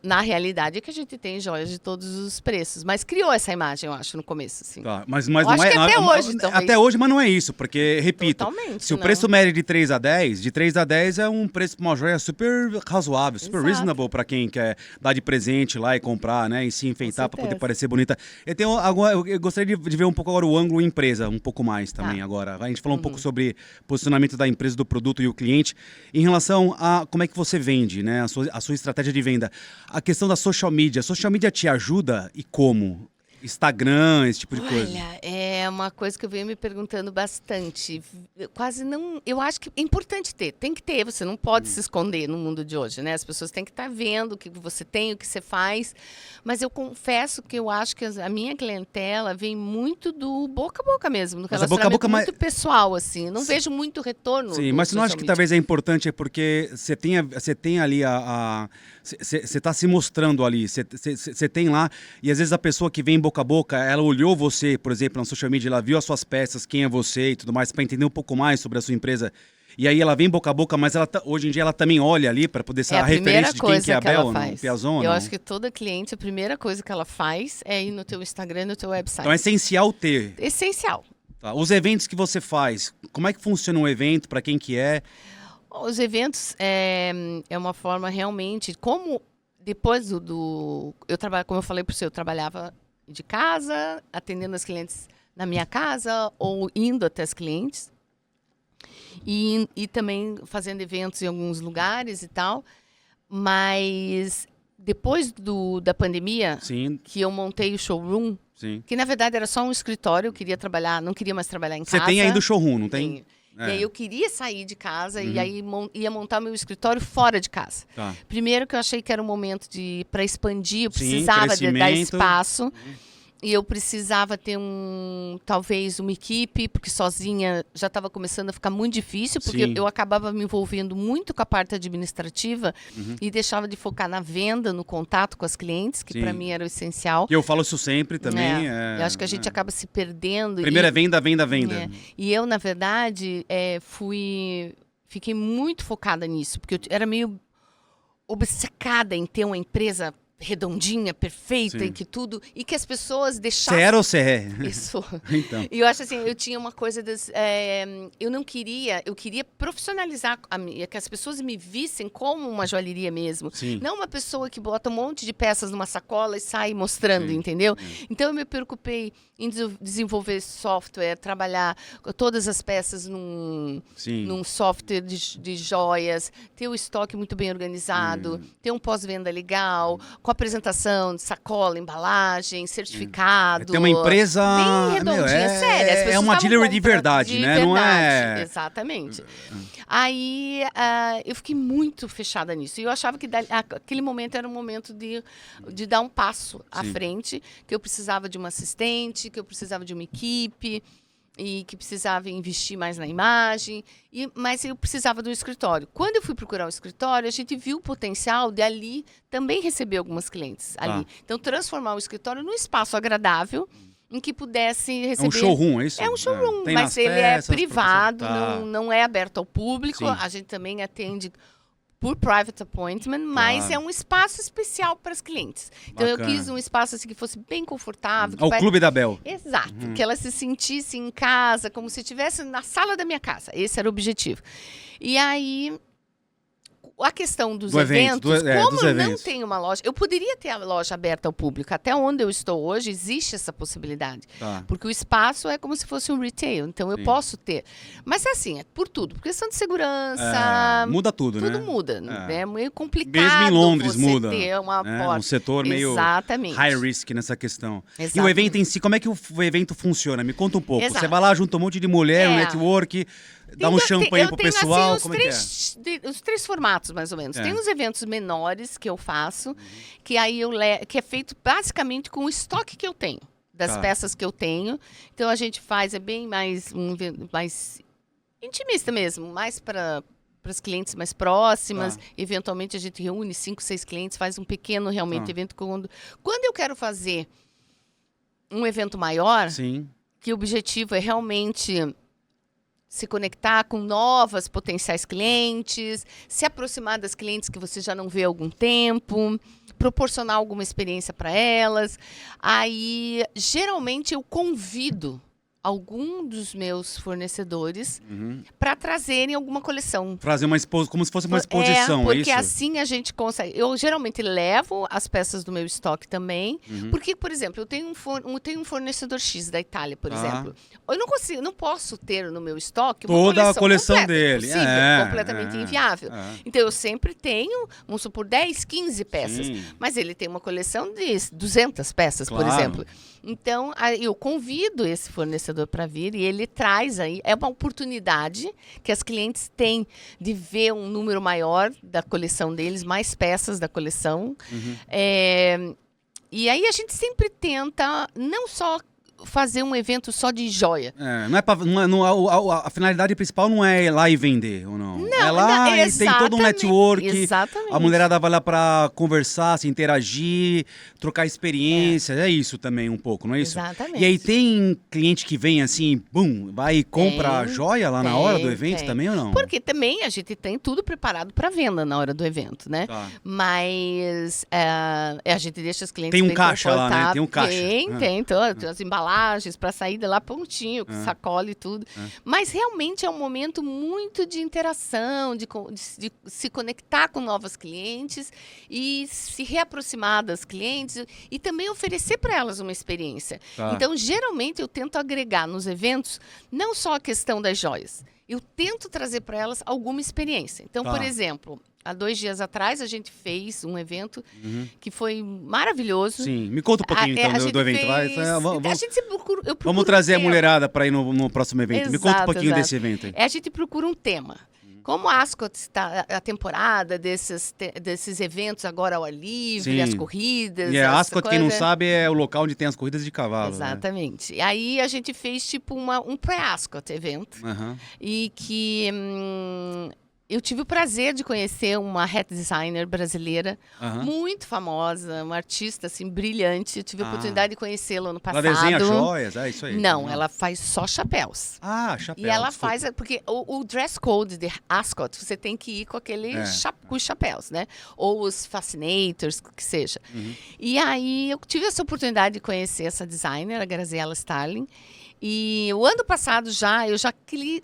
Speaker 2: na realidade é que a gente tem joias de todos os preços. Mas criou essa imagem, eu acho, no começo, assim.
Speaker 1: Tá, mas não
Speaker 2: acho
Speaker 1: é...
Speaker 2: que até hoje, talvez.
Speaker 1: Até hoje, mas não é isso, porque, repito,
Speaker 2: Totalmente,
Speaker 1: se o preço médio de 3 a 10, de 3 a 10 é um preço pra uma joia super razoável, super reasonable pra quem quer dar de presente lá e comprar, né? E se enfeitar pra poder parecer bonita. Eu gostaria de ver um pouco agora o ângulo empresa, um pouco mais também agora. A gente falou um pouco sobre posicionamento da empresa, do produto e o cliente. Em relação a como é que você vende, né? A sua estratégia de venda. A questão da social media. A social media te ajuda e como? Instagram, esse tipo de coisa.
Speaker 2: Olha, é uma coisa que eu venho me perguntando bastante. Quase não... Eu acho que é importante ter. Tem que ter. Você não pode se esconder no mundo de hoje, né? As pessoas têm que estar vendo o que você tem, o que você faz. Mas eu confesso que eu acho que a minha clientela vem muito do boca a boca mesmo. Do relacionamento muito pessoal, assim. Não vejo muito retorno.
Speaker 1: Sim, mas você não acha que talvez é importante porque você tem ali você está se mostrando ali. Você tem lá... E às vezes a pessoa que vem boca a boca, ela olhou você, por exemplo, na social media, ela viu as suas peças, quem é você e tudo mais, para entender um pouco mais sobre a sua empresa. E aí ela vem boca a boca, mas hoje em dia ela também olha ali para poder ser a referência de quem que é a Bel, no Piazon.
Speaker 2: Eu acho que toda cliente, a primeira coisa que ela faz é ir no teu Instagram, no teu website.
Speaker 1: Então é essencial ter.
Speaker 2: Essencial.
Speaker 1: Tá. Os eventos que você faz, como é que funciona um evento, para quem que é?
Speaker 2: Os eventos é uma forma realmente, como depois eu trabalho, como eu falei para você, eu trabalhava de casa, atendendo as clientes na minha casa ou indo até as clientes. E também fazendo eventos em alguns lugares e tal. Mas depois da pandemia, que eu montei o showroom, que na verdade era só um escritório, eu queria trabalhar, não queria mais trabalhar em casa.
Speaker 1: Você tem ainda o showroom, não tem?
Speaker 2: E aí eu queria sair de casa e aí ia montar meu escritório fora de casa.
Speaker 1: Tá.
Speaker 2: Primeiro que eu achei que era um momento para expandir, eu precisava dar espaço. E eu precisava ter talvez uma equipe, porque sozinha já estava começando a ficar muito difícil, porque eu acabava me envolvendo muito com a parte administrativa e deixava de focar na venda, no contato com as clientes, que para mim era o essencial.
Speaker 1: E eu falo isso sempre também.
Speaker 2: Eu acho que a gente acaba se perdendo.
Speaker 1: Primeiro é venda, venda, venda.
Speaker 2: E eu, na verdade, fiquei muito focada nisso, porque eu era meio obcecada em ter uma empresa redondinha, perfeita e que tudo, e que as pessoas deixassem...
Speaker 1: Você era ou você é?
Speaker 2: Isso.
Speaker 1: Então.
Speaker 2: E eu acho assim, eu tinha uma coisa eu queria profissionalizar, que as pessoas me vissem como uma joalheria mesmo.
Speaker 1: Sim.
Speaker 2: Não uma pessoa que bota um monte de peças numa sacola e sai mostrando, entendeu? Então eu me preocupei em desenvolver software, trabalhar todas as peças num software de joias, ter o estoque muito bem organizado, ter um pós-venda legal, com apresentação de sacola, embalagem, certificado.
Speaker 1: Tem uma empresa...
Speaker 2: bem redondinha, séria. As pessoas
Speaker 1: É uma
Speaker 2: estavam
Speaker 1: jewelry de verdade, né? Não é...
Speaker 2: Exatamente. Aí eu fiquei muito fechada nisso. E eu achava que aquele momento era um momento de dar um passo à frente, que eu precisava de uma assistente, que eu precisava de uma equipe, e que precisava investir mais na imagem, mas eu precisava do escritório. Quando eu fui procurar o escritório, a gente viu o potencial de ali também receber algumas clientes ali. Então, transformar o escritório num espaço agradável, em que pudesse receber...
Speaker 1: É um showroom, é isso?
Speaker 2: É um showroom, mas ele é privado, não é aberto ao público. Sim. A gente também atende por private appointment, mas é um espaço especial para as clientes. Então, eu quis um espaço assim, que fosse bem confortável.
Speaker 1: O Clube da Bel.
Speaker 2: Exato. Que ela se sentisse em casa, como se estivesse na sala da minha casa. Esse era o objetivo. E aí... A questão dos eventos, como eu não tenho uma loja... Eu poderia ter a loja aberta ao público. Até onde eu estou hoje, existe essa possibilidade. Porque o espaço é como se fosse um retail. Então, eu posso ter. Mas, assim, é por tudo. Por questão de segurança...
Speaker 1: muda tudo, né?
Speaker 2: Tudo muda. É meio complicado.
Speaker 1: Mesmo em Londres
Speaker 2: você
Speaker 1: muda.
Speaker 2: Ter uma porta.
Speaker 1: Um setor meio high risk nessa questão.
Speaker 2: Exatamente.
Speaker 1: E o evento em si, como é que o evento funciona? Me conta um pouco. Você vai lá, junta um monte de mulher, um network... Dá um champanhe pro pessoal,
Speaker 2: assim,
Speaker 1: como
Speaker 2: os três formatos, mais ou menos. Tem os eventos menores que eu faço, que aí que é feito basicamente com o estoque que eu tenho, das peças que eu tenho. Então, a gente faz, é bem mais intimista mesmo, mais para as clientes mais próximas. Eventualmente, a gente reúne 5, 6 clientes, faz um pequeno, realmente, evento. Quando eu quero fazer um evento maior, que o objetivo é realmente... se conectar com novas potenciais clientes, se aproximar das clientes que você já não vê há algum tempo, proporcionar alguma experiência para elas. Aí, geralmente, eu convido algum dos meus fornecedores para trazerem alguma coleção.
Speaker 1: Trazer como se fosse uma exposição,
Speaker 2: porque
Speaker 1: isso?
Speaker 2: assim a gente consegue... Eu geralmente levo as peças do meu estoque também, porque, por exemplo, eu tenho um fornecedor X da Itália, por exemplo. Eu não posso ter no meu estoque uma
Speaker 1: toda a coleção
Speaker 2: completa,
Speaker 1: dele.
Speaker 2: Completamente inviável. Então, eu sempre tenho, vamos supor, 10, 15 peças. Mas ele tem uma coleção de 200 peças, por exemplo. Então, eu convido esse fornecedor para vir e ele traz aí. É uma oportunidade que as clientes têm de ver um número maior da coleção deles, mais peças da coleção. E aí a gente sempre tenta não só fazer um evento só de joia.
Speaker 1: A finalidade principal não é ir lá e vender, ou não?
Speaker 2: Não,
Speaker 1: é lá e tem todo um network.
Speaker 2: Exatamente.
Speaker 1: A mulherada vai lá para conversar, se interagir, trocar experiências. É isso também um pouco, não é isso?
Speaker 2: Exatamente.
Speaker 1: E aí tem cliente que vem assim, bum, vai e compra a joia lá na hora do evento também ou não?
Speaker 2: Porque também a gente tem tudo preparado para venda na hora do evento, né? Mas a gente deixa os clientes
Speaker 1: tem um caixa lá, né? Tem um caixa.
Speaker 2: Tem todas as embalagens para saída lá prontinho, com sacola e tudo. Mas realmente é um momento muito de interação, de se conectar com novos clientes e se reaproximar das clientes e também oferecer para elas uma experiência. Então, geralmente, eu tento agregar nos eventos não só a questão das joias, eu tento trazer para elas alguma experiência. Então, por exemplo... Há 2 dias atrás, a gente fez um evento que foi maravilhoso.
Speaker 1: Sim, me conta um pouquinho então do evento.
Speaker 2: Vamos
Speaker 1: trazer a mulherada para ir no próximo evento. Me conta um pouquinho desse evento aí.
Speaker 2: A gente procura um tema. Como a Ascot está a temporada desses eventos agora ao ar livre, as corridas...
Speaker 1: E a Ascot, quem não sabe, é o local onde tem as corridas de cavalo.
Speaker 2: Exatamente. Né? E aí a gente fez tipo um pré-Ascot evento. E que... eu tive o prazer de conhecer uma head designer brasileira, muito famosa, uma artista assim, brilhante. Eu tive a oportunidade de conhecê-la ano passado.
Speaker 1: Ela desenha joias, isso aí?
Speaker 2: Não, ela faz só chapéus.
Speaker 1: Chapéus.
Speaker 2: E ela faz, porque o dress code de Ascot, você tem que ir com aquele com os chapéus, né? Ou os fascinators, que seja. E aí eu tive essa oportunidade de conhecer essa designer, a Graziella Starling. E o ano passado eu já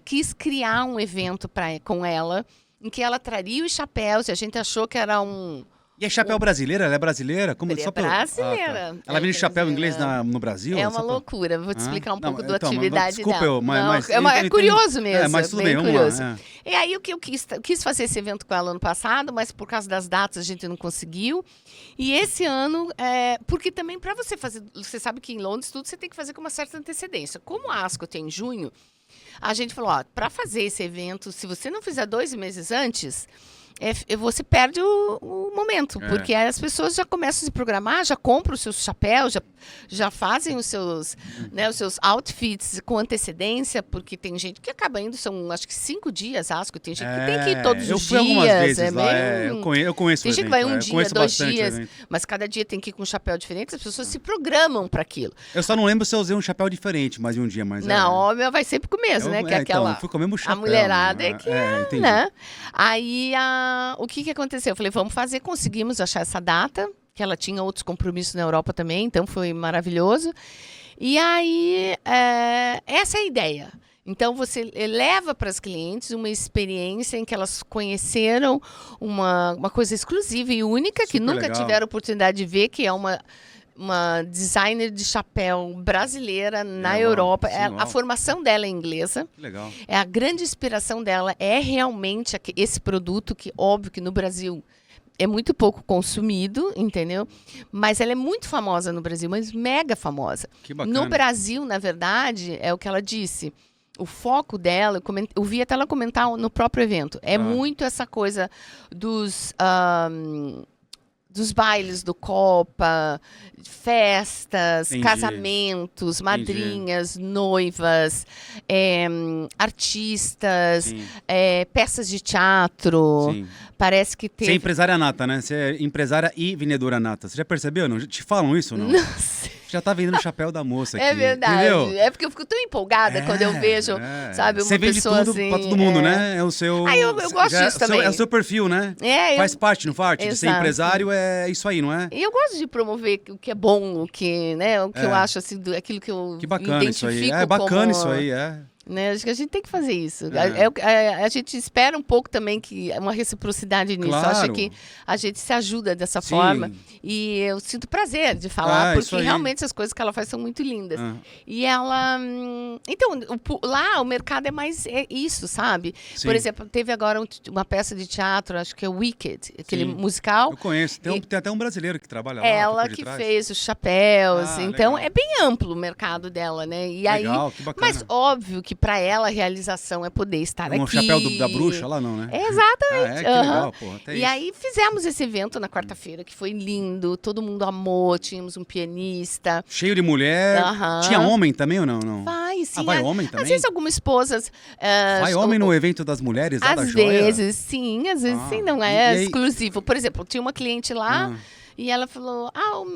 Speaker 2: quis criar um evento com ela, em que ela traria os chapéus, e a gente achou que era um
Speaker 1: E é chapéu brasileira? Ela é brasileira? Como,
Speaker 2: É brasileira.
Speaker 1: Ela vende chapéu inglês no Brasil?
Speaker 2: É uma loucura. Vou te explicar um pouco da
Speaker 1: então,
Speaker 2: atividade
Speaker 1: desculpa
Speaker 2: dela.
Speaker 1: Mas
Speaker 2: é curioso mesmo.
Speaker 1: Mas tudo
Speaker 2: bem
Speaker 1: bem,
Speaker 2: curioso.
Speaker 1: Vamos lá.
Speaker 2: E aí o que eu quis fazer esse evento com ela ano passado, mas por causa das datas a gente não conseguiu. E esse ano, porque também para você fazer, você sabe que em Londres tudo você tem que fazer com uma certa antecedência. Como a ASCO tem em junho, a gente falou, para fazer esse evento, se você não fizer 2 meses antes, você perde o momento, porque aí as pessoas já começam a se programar, já compram os seus chapéus, já fazem os seus outfits com antecedência, porque tem gente que acaba indo, são acho que 5 dias, tem gente que tem que ir todos os dias.
Speaker 1: Eu fui algumas vezes lá, eu conheço
Speaker 2: tem gente que vai um dia, 2 dias, mas cada dia tem que ir com um chapéu diferente, as pessoas se programam para aquilo.
Speaker 1: Eu só não lembro se eu usei um chapéu diferente mais de um dia, mas...
Speaker 2: Não, o meu vai sempre com o mesmo, né? Que é aquela...
Speaker 1: Então, fui com o mesmo chapéu.
Speaker 2: A mulherada é que
Speaker 1: entendi.
Speaker 2: né? Aí, o que aconteceu? Eu falei, vamos fazer, conseguimos achar essa data, que ela tinha outros compromissos na Europa também, então foi maravilhoso. E aí, essa é a ideia. Então, você leva para as clientes uma experiência em que elas conheceram uma coisa exclusiva e única, que nunca tiveram oportunidade de ver, que é uma designer de chapéu brasileira na Europa. A formação dela é inglesa.
Speaker 1: Que legal.
Speaker 2: A grande inspiração dela é realmente esse produto, que óbvio que no Brasil é muito pouco consumido, entendeu? Mas ela é muito famosa no Brasil, mas mega famosa.
Speaker 1: Que bacana.
Speaker 2: No Brasil, na verdade, é o que ela disse. O foco dela, eu vi até ela comentar no próprio evento, muito essa coisa dos bailes do Copa, festas, casamentos, madrinhas, noivas, artistas, peças de teatro. Sim. Parece que tem.
Speaker 1: Você é empresária nata, né? Você é empresária e vendedora nata. Você já percebeu? Não? Te falam isso ou não?
Speaker 2: Não sei.
Speaker 1: Já tá vendendo o chapéu da moça aqui.
Speaker 2: É verdade.
Speaker 1: Entendeu?
Speaker 2: É porque eu fico tão empolgada quando eu vejo, sabe, uma
Speaker 1: você vende
Speaker 2: pessoa
Speaker 1: tudo
Speaker 2: assim,
Speaker 1: pra todo mundo, né? É o seu...
Speaker 2: eu gosto disso também.
Speaker 1: É o seu perfil, né? Faz parte, não faz? De ser empresário é isso aí, não é?
Speaker 2: E eu gosto de promover o que é bom, o que eu acho, assim, aquilo que eu
Speaker 1: que bacana
Speaker 2: identifico
Speaker 1: isso aí. É bacana
Speaker 2: como,
Speaker 1: isso aí,
Speaker 2: né? Acho que a gente tem que fazer isso. A gente espera um pouco também que uma reciprocidade nisso.
Speaker 1: Claro.
Speaker 2: Acho que a gente se ajuda dessa forma. E eu sinto prazer de falar, porque realmente as coisas que ela faz são muito lindas. E ela... Então, lá o mercado é mais isso, sabe? Sim. Por exemplo, teve agora uma peça de teatro, acho que é Wicked, aquele musical.
Speaker 1: Eu conheço. Tem até um brasileiro que trabalha lá.
Speaker 2: Ela que fez os chapéus. Então, legal. É bem amplo o mercado dela, né? E
Speaker 1: legal,
Speaker 2: aí,
Speaker 1: que bacana.
Speaker 2: Mas óbvio que para ela a realização é poder estar aqui.
Speaker 1: O chapéu da bruxa lá não, né?
Speaker 2: Exatamente.
Speaker 1: Que legal, pô.
Speaker 2: E aí fizemos esse evento na quarta-feira, que foi lindo, todo mundo amou, tínhamos um pianista.
Speaker 1: Cheio de mulher. Tinha homem também ou não?
Speaker 2: Vai, sim.
Speaker 1: Vai homem também?
Speaker 2: Às vezes algumas esposas...
Speaker 1: vai homem no evento das mulheres lá da Joia?
Speaker 2: Às vezes sim, não é exclusivo. Por exemplo, tinha uma cliente lá e ela falou,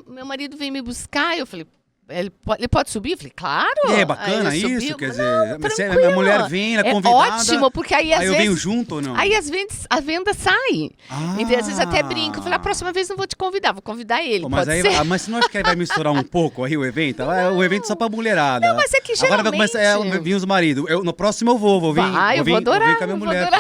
Speaker 2: o meu marido veio me buscar. Eu falei... Ele pode subir? Eu falei, claro.
Speaker 1: E é bacana isso? Quer dizer, a mulher vem, ela é convidada.
Speaker 2: Ótimo, porque aí às vezes...
Speaker 1: eu venho junto ou não?
Speaker 2: Aí às vezes a venda sai. Então, às vezes até brinco. Eu falei, a próxima vez não vou te convidar, vou convidar ele. Pô,
Speaker 1: mas você não acha que aí vai misturar um pouco aí o evento? O evento só pra mulherada.
Speaker 2: Não, mas é que geralmente...
Speaker 1: Agora vai começar, vir os maridos. No próximo eu vou vir.
Speaker 2: Eu vou adorar.
Speaker 1: Vou vir com a minha mulher.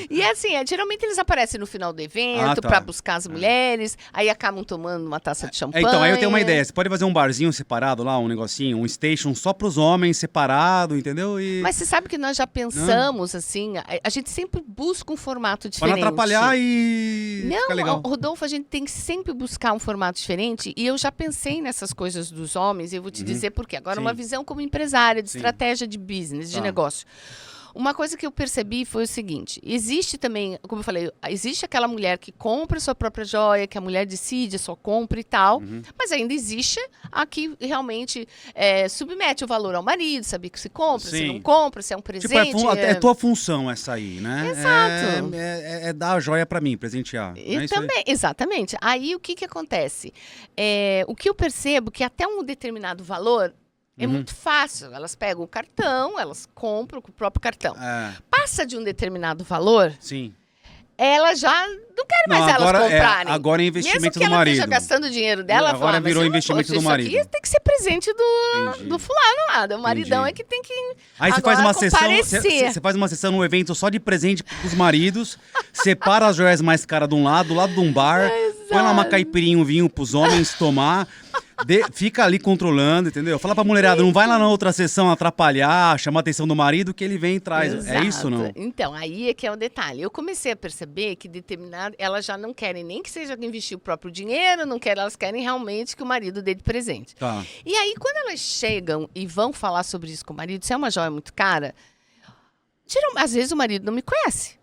Speaker 2: E assim, geralmente eles aparecem no final do evento pra buscar as mulheres, aí acabam tomando uma taça de champanhe.
Speaker 1: Então, aí eu tenho uma ideia. Você pode fazer um barzinho separado lá, um negocinho, um station só pros homens, separado, entendeu?
Speaker 2: Mas você sabe que nós já pensamos, assim, a gente sempre busca um formato diferente.
Speaker 1: Pra não atrapalhar e ficar legal.
Speaker 2: Rodolfo, a gente tem que sempre buscar um formato diferente, e eu já pensei nessas coisas dos homens, e eu vou te dizer por quê. Agora, uma visão como empresária, de estratégia de business, de negócio. Uma coisa que eu percebi foi o seguinte, existe também, como eu falei, existe aquela mulher que compra sua própria joia, que a mulher decide, só compra e tal, mas ainda existe a que realmente submete o valor ao marido, sabe que se compra, se não compra, se é um presente.
Speaker 1: Tipo, é tua função essa aí, né?
Speaker 2: Exato.
Speaker 1: É dar a joia pra mim, presentear.
Speaker 2: Também, exatamente. Aí o que acontece? O que eu percebo que até um determinado valor, é muito fácil. Elas pegam o cartão, elas compram com o próprio cartão. Passa de um determinado valor,
Speaker 1: sim.
Speaker 2: ela já não quer mais elas comprarem.
Speaker 1: Agora é investimento
Speaker 2: Mesmo que
Speaker 1: do
Speaker 2: ela
Speaker 1: marido.
Speaker 2: esteja gastando o dinheiro dela, ela
Speaker 1: Agora
Speaker 2: fala,
Speaker 1: virou
Speaker 2: mas
Speaker 1: investimento do marido.
Speaker 2: Isso aqui tem que ser presente do fulano lá, do maridão é que tem que
Speaker 1: Aí você
Speaker 2: agora
Speaker 1: faz uma sessão,
Speaker 2: comparecer.
Speaker 1: você faz uma sessão no evento só de presente pros maridos, separa as joias mais caras de um lado, do lado de um bar, põe lá uma caipirinha, um vinho pros homens tomar. Fica ali controlando, entendeu? Fala pra mulherada, não vai lá na outra sessão atrapalhar, chamar a atenção do marido, que ele vem e traz.
Speaker 2: Exato.
Speaker 1: É isso, não?
Speaker 2: Então, aí é que é o detalhe. Eu comecei a perceber que elas já não querem nem que seja investir o próprio dinheiro, elas querem realmente que o marido dê de presente.
Speaker 1: Tá.
Speaker 2: E aí, quando elas chegam e vão falar sobre isso com o marido, se é uma joia muito cara, às vezes o marido não me conhece.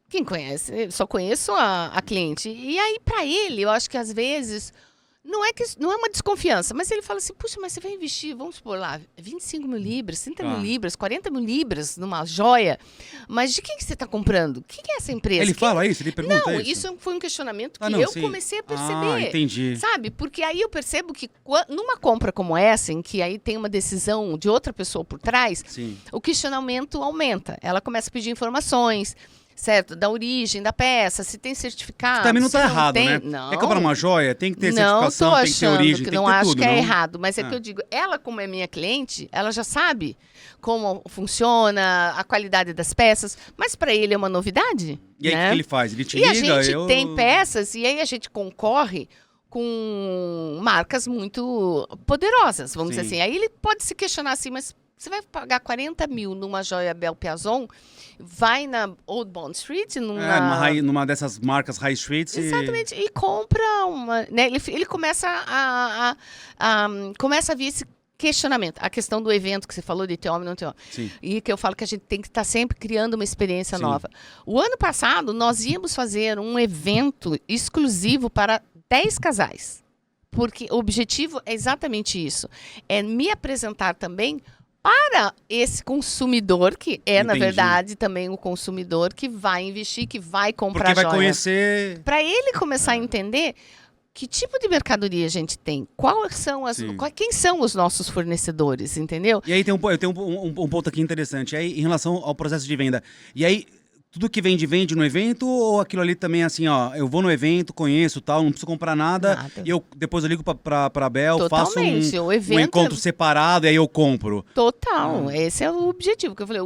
Speaker 2: Quem conhece? Eu só conheço a cliente. E aí, pra ele, eu acho que às vezes... Não é uma desconfiança, mas ele fala assim, puxa, mas você vai investir, vamos supor lá, 25 mil libras, 30 mil libras, 40 mil libras numa joia, mas de quem que você está comprando? Quem que é essa empresa?
Speaker 1: Ele fala isso? Ele pergunta
Speaker 2: Não,
Speaker 1: isso?
Speaker 2: Isso foi um questionamento que eu comecei a perceber.
Speaker 1: Ah, entendi.
Speaker 2: Sabe? Porque aí eu percebo que numa compra como essa, em que aí tem uma decisão de outra pessoa por trás, o questionamento aumenta. Ela começa a pedir informações, certo? Da origem da peça, se tem certificado.
Speaker 1: Também não está errado,
Speaker 2: tem,
Speaker 1: né?
Speaker 2: Não.
Speaker 1: Quer comprar uma joia? Tem que ter certificação, tem que ter origem, tem que ter tudo.
Speaker 2: Não acho que é
Speaker 1: não?
Speaker 2: errado, mas é que eu digo, ela como é minha cliente, ela já sabe como funciona, a qualidade das peças, mas para ele é uma novidade.
Speaker 1: E aí o que ele faz? Ele te
Speaker 2: e
Speaker 1: liga?
Speaker 2: A gente tem peças e aí a gente concorre com marcas muito poderosas, vamos dizer assim. Aí ele pode se questionar assim, mas você vai pagar 40 mil numa joia Bel Piazon, vai na Old Bond Street,
Speaker 1: numa dessas marcas High Streets.
Speaker 2: Exatamente, e compra uma... Né? Ele começa começa a vir esse questionamento. A questão do evento que você falou de ter homem ou não ter homem.
Speaker 1: Sim.
Speaker 2: E que eu falo que a gente tem que estar sempre criando uma experiência nova. O ano passado, nós íamos fazer um evento exclusivo para 10 casais. Porque o objetivo é exatamente isso. É me apresentar também para esse consumidor, que é, na verdade, também o consumidor que vai investir, que vai comprar joia.
Speaker 1: Porque vai conhecer...
Speaker 2: Para ele começar a entender que tipo de mercadoria a gente tem, quem são os nossos fornecedores, entendeu?
Speaker 1: E aí tem um ponto aqui interessante, aí, em relação ao processo de venda. E aí... Tudo que vende no evento ou aquilo ali também assim, ó, eu vou no evento, conheço tal, não preciso comprar nada. E depois eu ligo pra Bel, faço um encontro separado e aí eu compro.
Speaker 2: Total, esse é o objetivo que eu falei.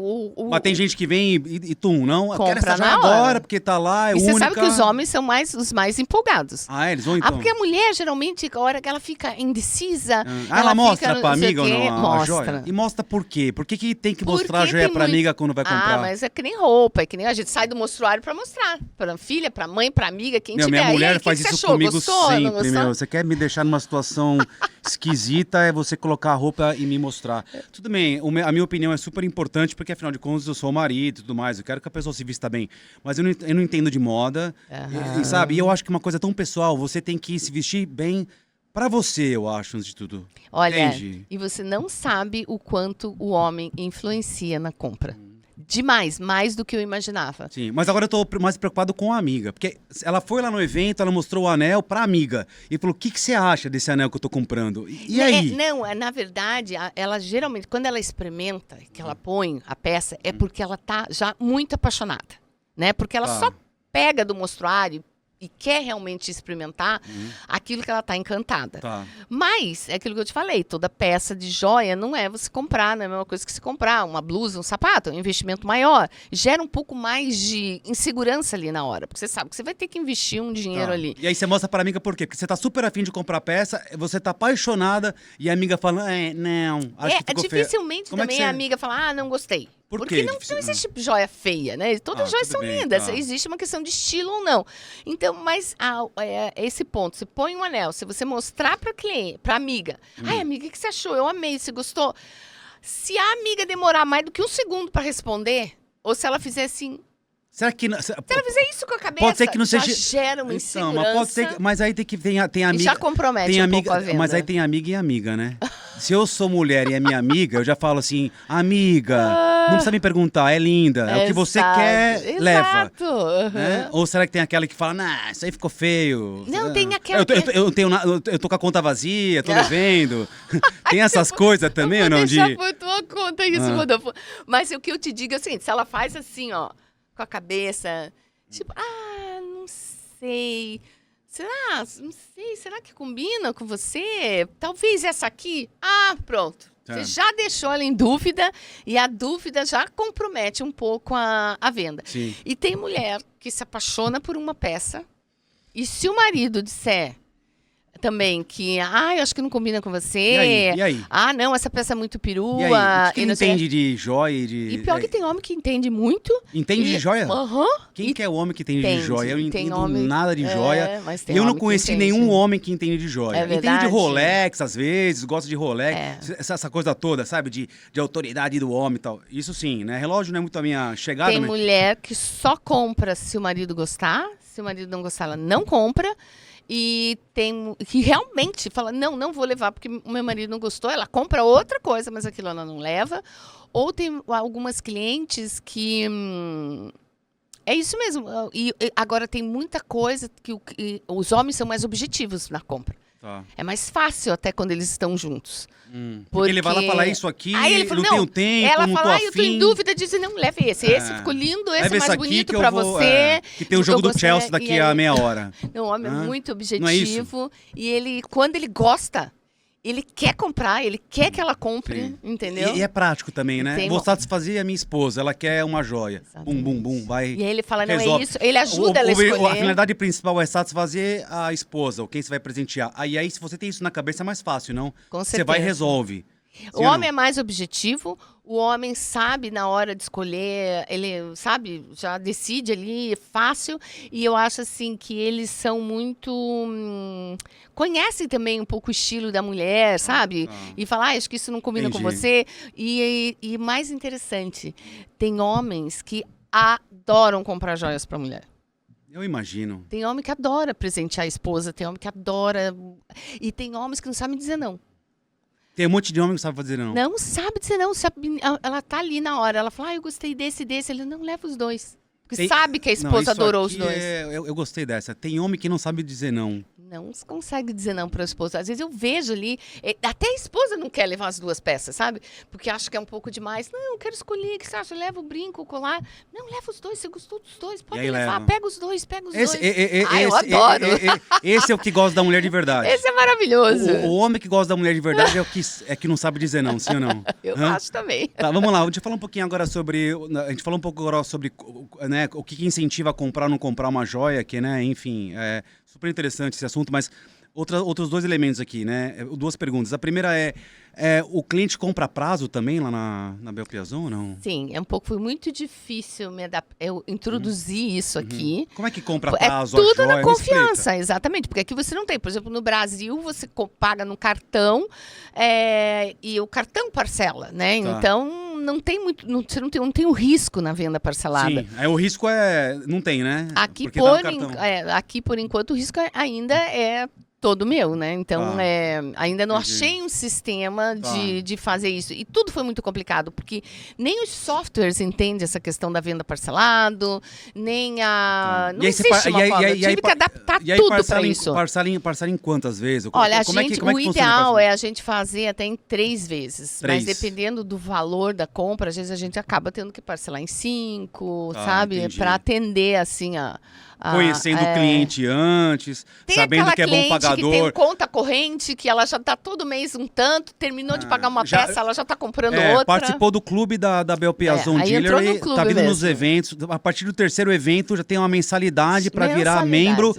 Speaker 1: Mas tem gente que vem e não, eu quero essa
Speaker 2: joia
Speaker 1: agora porque tá lá, é única.
Speaker 2: E você sabe que os homens são os mais empolgados.
Speaker 1: Ah, eles vão então?
Speaker 2: Porque a mulher, geralmente, a hora que ela fica indecisa...
Speaker 1: ela mostra pra amiga ou não
Speaker 2: mostra.
Speaker 1: A joia? E mostra por quê? Por que tem que mostrar a joia pra amiga quando vai comprar?
Speaker 2: Mas é que nem roupa, é que nem a gente sai do mostruário pra mostrar. Pra filha, pra mãe, pra amiga, quem tiver.
Speaker 1: Minha mulher faz isso comigo sempre,
Speaker 2: meu.
Speaker 1: Você quer me deixar numa situação esquisita, é você colocar a roupa e me mostrar. Tudo bem, a minha opinião é super importante, porque afinal de contas eu sou o marido e tudo mais, eu quero que a pessoa se vista bem. Mas eu não entendo de moda, e sabe? E eu acho que uma coisa tão pessoal, você tem que se vestir bem pra você, eu acho, antes de tudo.
Speaker 2: Olha,
Speaker 1: entende?
Speaker 2: E você não sabe o quanto o homem influencia na compra. Demais, mais do que eu imaginava.
Speaker 1: Sim, mas agora eu tô mais preocupado com a amiga. Porque ela foi lá no evento, ela mostrou o anel pra amiga. E falou, o que você acha desse anel que eu tô comprando? E aí?
Speaker 2: Na verdade, ela geralmente, quando ela experimenta, que ela põe a peça, é porque ela tá já muito apaixonada. Né? Porque ela só pega do mostruário e quer realmente experimentar aquilo que ela está encantada. Mas, é aquilo que eu te falei, toda peça de joia não é você comprar, não é a mesma coisa que se comprar uma blusa, um sapato, é um investimento maior. Gera um pouco mais de insegurança ali na hora, porque você sabe que você vai ter que investir um dinheiro ali.
Speaker 1: E aí você mostra pra amiga por quê? Porque você tá super afim de comprar peça, você tá apaixonada e a amiga fala, não, acho que ficou feio.
Speaker 2: Dificilmente também a amiga fala, não gostei.
Speaker 1: Porque
Speaker 2: não existe joia feia, né? Todas as joias são lindas. Existe uma questão de estilo ou não. Então, mas esse ponto, você põe um anel, se você mostrar para cliente, para amiga, ai, amiga, o que você achou? Eu amei, você gostou? Se a amiga demorar mais do que um segundo para responder, ou se ela fizer assim...
Speaker 1: Será que
Speaker 2: se ela fizer isso com a cabeça,
Speaker 1: pode ser que não seja...
Speaker 2: já gera uma insegurança.
Speaker 1: Mas aí tem amiga...
Speaker 2: E já compromete
Speaker 1: tem
Speaker 2: amiga, pouco a venda.
Speaker 1: Mas aí tem amiga e amiga, né? Se eu sou mulher e é minha amiga, eu já falo assim, amiga, não precisa me perguntar, é linda, é o que você quer, leva. Né? Ou será que tem aquela que fala, isso aí ficou feio.
Speaker 2: Não, tem aquela
Speaker 1: eu tô com a conta vazia, tô devendo. Tem essas coisas também, ou não?
Speaker 2: Eu vou deixar por tua conta isso, Rodolfo. Mas o que eu te digo é o seguinte, se ela faz assim, ó, com a cabeça, tipo, sei. Não sei, será que combina com você? Talvez essa aqui? Ah, pronto. Você já deixou ela em dúvida e a dúvida já compromete um pouco a venda.
Speaker 1: Sim.
Speaker 2: E tem mulher que se apaixona por uma peça e se o marido disser também que, eu acho que não combina com você.
Speaker 1: E aí?
Speaker 2: Não, essa peça é muito perua.
Speaker 1: E aí? O que
Speaker 2: não sei.
Speaker 1: entende de joia e de...
Speaker 2: E pior que tem homem que entende muito.
Speaker 1: Entende de joia?
Speaker 2: Aham.
Speaker 1: Quem que é o homem que entende de joia? Eu não entendo nada de joia.
Speaker 2: Mas tem
Speaker 1: E eu não
Speaker 2: homem que
Speaker 1: conheci
Speaker 2: entende.
Speaker 1: nenhum homem que entende de joia.
Speaker 2: É
Speaker 1: Entende
Speaker 2: verdade.
Speaker 1: de Rolex, às vezes, gosta de Rolex. Essa coisa toda, sabe? De autoridade do homem e tal. Isso sim, né? Relógio não é muito a minha chegada.
Speaker 2: Tem mulher que só compra se o marido gostar. Se o marido não gostar, ela não compra. E tem que realmente fala, não vou levar porque o meu marido não gostou. Ela compra outra coisa, mas aquilo ela não leva. Ou tem algumas clientes que... é isso mesmo. E agora tem muita coisa que os homens são mais objetivos na compra.
Speaker 1: Tá.
Speaker 2: É mais fácil até quando eles estão juntos.
Speaker 1: Porque ele vai lá falar isso aqui,
Speaker 2: aí ele fala,
Speaker 1: não tenho tempo,
Speaker 2: ela
Speaker 1: não
Speaker 2: fala,
Speaker 1: tô
Speaker 2: eu tô em
Speaker 1: afim.
Speaker 2: dúvida disso. Não, leve esse. Esse ficou lindo, esse
Speaker 1: Leva
Speaker 2: é mais
Speaker 1: aqui
Speaker 2: bonito
Speaker 1: que eu
Speaker 2: pra
Speaker 1: vou,
Speaker 2: você.
Speaker 1: que tem o jogo do Chelsea daqui a meia hora.
Speaker 2: Não, o homem é muito
Speaker 1: Não é isso?
Speaker 2: objetivo. E ele, quando ele gosta, ele quer comprar, ele quer que ela compre, entendeu?
Speaker 1: E é prático também, né? Vou satisfazer a minha esposa, ela quer uma joia.
Speaker 2: Exatamente.
Speaker 1: Bum, vai.
Speaker 2: E aí ele fala, não,
Speaker 1: resolve.
Speaker 2: é isso. Ele ajuda ela a escolher.
Speaker 1: A finalidade principal é satisfazer a esposa, ou quem você vai presentear. Aí, se você tem isso na cabeça, é mais fácil, não?
Speaker 2: Com certeza.
Speaker 1: Você vai e resolve.
Speaker 2: O homem é mais objetivo, o homem sabe na hora de escolher, ele sabe, já decide ali, é fácil. E eu acho assim que eles são muito... conhecem também um pouco o estilo da mulher, sabe? E falam, acho que isso não combina com você. E mais interessante, tem homens que adoram comprar joias para mulher.
Speaker 1: Eu imagino.
Speaker 2: Tem homem que adora presentear a esposa, tem homem que adora... E tem homens que não sabem dizer não.
Speaker 1: Tem um monte de homem que não sabe fazer não.
Speaker 2: Não sabe dizer não. Ela tá ali na hora. Ela fala, eu gostei desse. Ele não leva os dois. Porque sabe que a esposa adorou os dois.
Speaker 1: Eu gostei dessa. Tem homem que não sabe dizer não.
Speaker 2: Não consegue dizer não para a esposa. Às vezes eu vejo ali, até a esposa não quer levar as duas peças, sabe? Porque acha que é um pouco demais. Não, eu quero escolher, o que você acha? Leva o brinco, o colar. Não, leva os dois, você gostou dos dois, pode levar.
Speaker 1: Leva.
Speaker 2: Pega os dois, dois.
Speaker 1: Eu
Speaker 2: adoro.
Speaker 1: Esse é o que gosta da mulher de verdade.
Speaker 2: Esse é maravilhoso.
Speaker 1: O homem que gosta da mulher de verdade é que não sabe dizer não, sim ou não?
Speaker 2: Eu acho também.
Speaker 1: Tá, vamos lá. Deixa eu falar um pouquinho agora sobre... A gente falou um pouco agora sobre, né, o que incentiva a comprar ou não comprar uma joia, que, né, enfim, é super interessante esse assunto, mas... Outros dois elementos aqui, né? Duas perguntas. A primeira o cliente compra a prazo também lá na Bel Piazon ou não?
Speaker 2: Sim, foi muito difícil eu introduzir isso aqui.
Speaker 1: Como é que compra a prazo,
Speaker 2: tudo
Speaker 1: a joia?
Speaker 2: na confiança, exatamente. Porque aqui você não tem. Por exemplo, no Brasil, você paga no cartão e o cartão parcela, né?
Speaker 1: Tá.
Speaker 2: Então, não tem muito... Você não tem o risco na venda parcelada.
Speaker 1: Sim, o risco não tem, né?
Speaker 2: Aqui,
Speaker 1: porque tá no cartão.
Speaker 2: aqui, por enquanto, o risco ainda é... todo meu, né? Então, ainda não achei um sistema de fazer isso. E tudo foi muito complicado, porque nem os softwares entendem essa questão da venda parcelado, nem a... Não existe uma forma. Eu tive que adaptar tudo para isso.
Speaker 1: Parcela em quantas vezes?
Speaker 2: Olha,
Speaker 1: como
Speaker 2: o ideal é a gente fazer até em 3 vezes. Mas dependendo do valor da compra, às vezes a gente acaba tendo que parcelar em 5, sabe? Para atender, assim,
Speaker 1: conhecendo o cliente antes, sabendo que é bom pagador.
Speaker 2: Que tem conta corrente, que ela já tá todo mês um tanto, terminou de pagar uma peça, ela já tá comprando outra.
Speaker 1: Participou do clube da Bel Piazon Jewelry, tá vindo nos eventos. A partir do 3º evento já tem uma mensalidade para virar membro.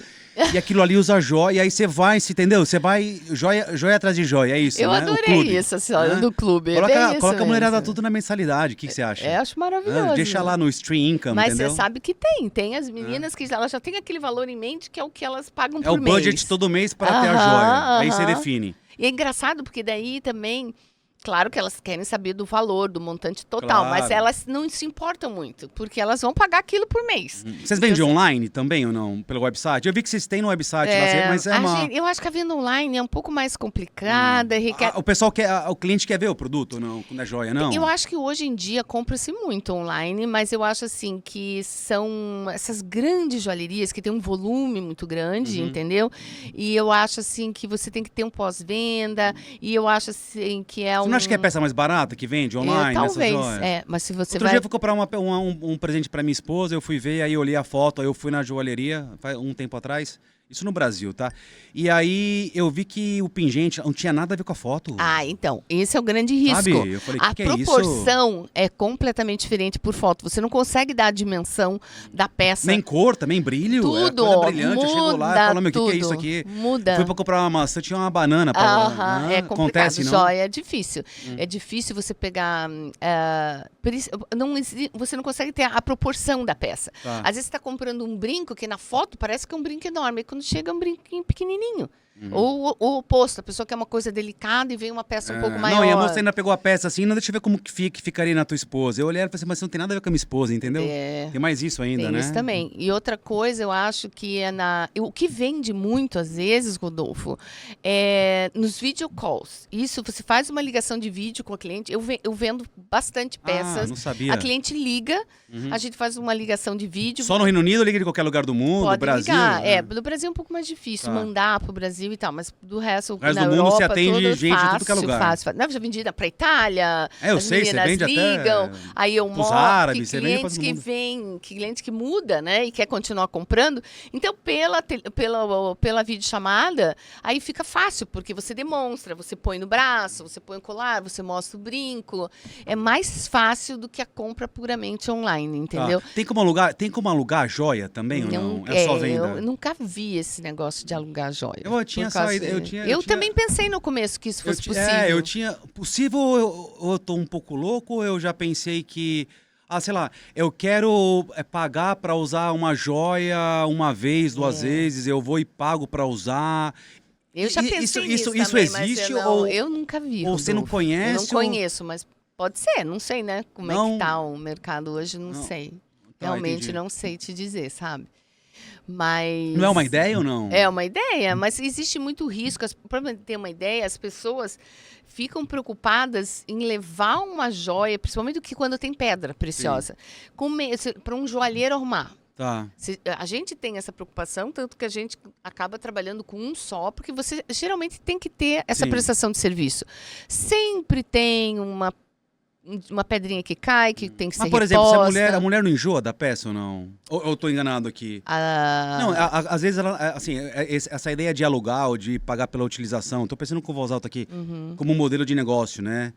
Speaker 1: E aquilo ali usa joia, e aí você vai, entendeu? Você vai joia atrás de joia, é isso,
Speaker 2: eu
Speaker 1: né?
Speaker 2: adorei essa história do clube.
Speaker 1: Coloca a mulherada tudo na mensalidade, o que você acha?
Speaker 2: Acho maravilhoso.
Speaker 1: Deixa lá no stream income,
Speaker 2: mas
Speaker 1: entendeu?
Speaker 2: Mas você sabe que tem as meninas que elas já têm aquele valor em mente, que é o que elas pagam por mês.
Speaker 1: É o budget todo mês para ter a joia, aí você define.
Speaker 2: E é engraçado, porque daí também... Claro que elas querem saber do valor, do montante total, mas elas não se importam muito, porque elas vão pagar aquilo por mês.
Speaker 1: Vocês vendem online também ou não? Pelo website? Eu vi que vocês têm no website, mas
Speaker 2: eu acho que a venda online é um pouco mais complicada.
Speaker 1: O pessoal o cliente quer ver o produto ou não? Quando é joia, não?
Speaker 2: Eu acho que hoje em dia compra-se muito online, mas eu acho assim que são essas grandes joalherias que tem um volume muito grande, entendeu? E eu acho assim que você tem que ter um pós-venda, e eu acho assim que
Speaker 1: não acha que é a peça mais barata que vende online?
Speaker 2: Talvez,
Speaker 1: nessas joias?
Speaker 2: mas se você
Speaker 1: Outro dia eu fui comprar um presente pra minha esposa, eu fui ver, aí eu olhei a foto, aí eu fui na joalheria, um tempo atrás, isso no Brasil, tá? E aí eu vi que o pingente não tinha nada a ver com a foto.
Speaker 2: Então, esse é o grande risco.
Speaker 1: Sabe? Eu falei,
Speaker 2: a
Speaker 1: que é isso?
Speaker 2: proporção é completamente diferente por foto. Você não consegue dar a dimensão da peça.
Speaker 1: Nem cor, também brilho.
Speaker 2: Tudo.
Speaker 1: É coisa brilhante. Eu chego lá e falo, meu, o que é isso aqui?
Speaker 2: Muda.
Speaker 1: Fui pra comprar uma maçã, tinha uma banana.
Speaker 2: É complicado.
Speaker 1: Acontece, não?
Speaker 2: Joia é difícil. É difícil você pegar... você não consegue ter a proporção da peça.
Speaker 1: Tá.
Speaker 2: Às vezes você está comprando um brinco que na foto parece que é um brinco enorme. E quando chega é um brinquinho pequenininho. Ou o oposto, a pessoa quer uma coisa delicada e vem uma peça um pouco maior.
Speaker 1: Não, e a moça ainda pegou a peça assim, não, deixa eu ver como que ficaria na tua esposa. Eu olhei e falei assim, mas isso não tem nada a ver com a minha esposa, entendeu? Tem mais isso ainda,
Speaker 2: tem
Speaker 1: né?
Speaker 2: Isso também. E outra coisa, eu acho que o que vende muito, às vezes, Rodolfo, é nos video calls. Isso, você faz uma ligação de vídeo com a cliente. Eu vendo bastante peças.
Speaker 1: Não sabia.
Speaker 2: A cliente liga, a gente faz uma ligação de vídeo.
Speaker 1: Só no Reino Unido ou liga de qualquer lugar do mundo?
Speaker 2: Pode
Speaker 1: Brasil?
Speaker 2: ligar. No Brasil é um pouco mais difícil mandar pro Brasil e tal, mas do resto,
Speaker 1: na
Speaker 2: do
Speaker 1: mundo
Speaker 2: Europa,
Speaker 1: você atende
Speaker 2: todo,
Speaker 1: gente de tudo que é lugar.
Speaker 2: Fácil. Não, já vendi pra Itália,
Speaker 1: eu
Speaker 2: as
Speaker 1: sei, você
Speaker 2: meninas
Speaker 1: vende
Speaker 2: ligam,
Speaker 1: até
Speaker 2: aí eu mostro
Speaker 1: árabes,
Speaker 2: que
Speaker 1: você vende pra
Speaker 2: clientes
Speaker 1: todo
Speaker 2: que
Speaker 1: mundo.
Speaker 2: vêm, clientes que muda, né, e quer continuar comprando. Então, pela videochamada, aí fica fácil, porque você demonstra, você põe no braço, você põe o colar, você mostra o brinco. É mais fácil do que a compra puramente online, entendeu?
Speaker 1: Tem como alugar a joia também ou não? É só venda?
Speaker 2: Eu nunca vi esse negócio de alugar joia.
Speaker 1: Eu tinha saído.
Speaker 2: Eu também pensei no começo que isso fosse possível.
Speaker 1: Eu tinha. Possível, eu tô um pouco louco, ou eu já pensei que. Sei lá, eu quero pagar pra usar uma joia uma vez, duas vezes, eu vou e pago pra usar.
Speaker 2: Eu já pensei nisso
Speaker 1: isso
Speaker 2: também,
Speaker 1: existe
Speaker 2: mas eu nunca vi.
Speaker 1: Ou
Speaker 2: Rodolfo.
Speaker 1: você não conhece?
Speaker 2: Eu não conheço, mas pode ser, não sei, né? Como é que tá o mercado hoje, não sei. Realmente não sei te dizer, sabe? Mas...
Speaker 1: Não é uma ideia ou não?
Speaker 2: É uma ideia, mas existe muito risco. Para ter uma ideia, as pessoas ficam preocupadas em levar uma joia, principalmente quando tem pedra preciosa, para um joalheiro arrumar.
Speaker 1: Tá.
Speaker 2: A gente tem essa preocupação, tanto que a gente acaba trabalhando com um só, porque você geralmente tem que ter essa prestação de serviço. Sempre tem uma pedrinha que cai, que tem que ser
Speaker 1: por exemplo, se
Speaker 2: reposta.
Speaker 1: a mulher não enjoa da peça ou não? Ou eu tô enganado aqui? Não, às vezes ela, assim, essa ideia de alugar ou de pagar pela utilização, tô pensando com o voz alta aqui, como um modelo de negócio, né?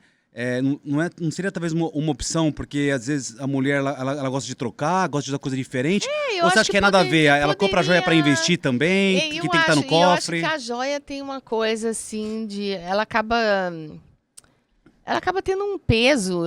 Speaker 1: Não seria talvez uma opção, porque às vezes a mulher ela gosta de trocar, gosta de usar coisa diferente. Ou você acha que é nada a ver? Ela compra a joia para investir também, que tem que estar no cofre?
Speaker 2: Eu acho que a joia tem uma coisa assim de... Ela acaba tendo um peso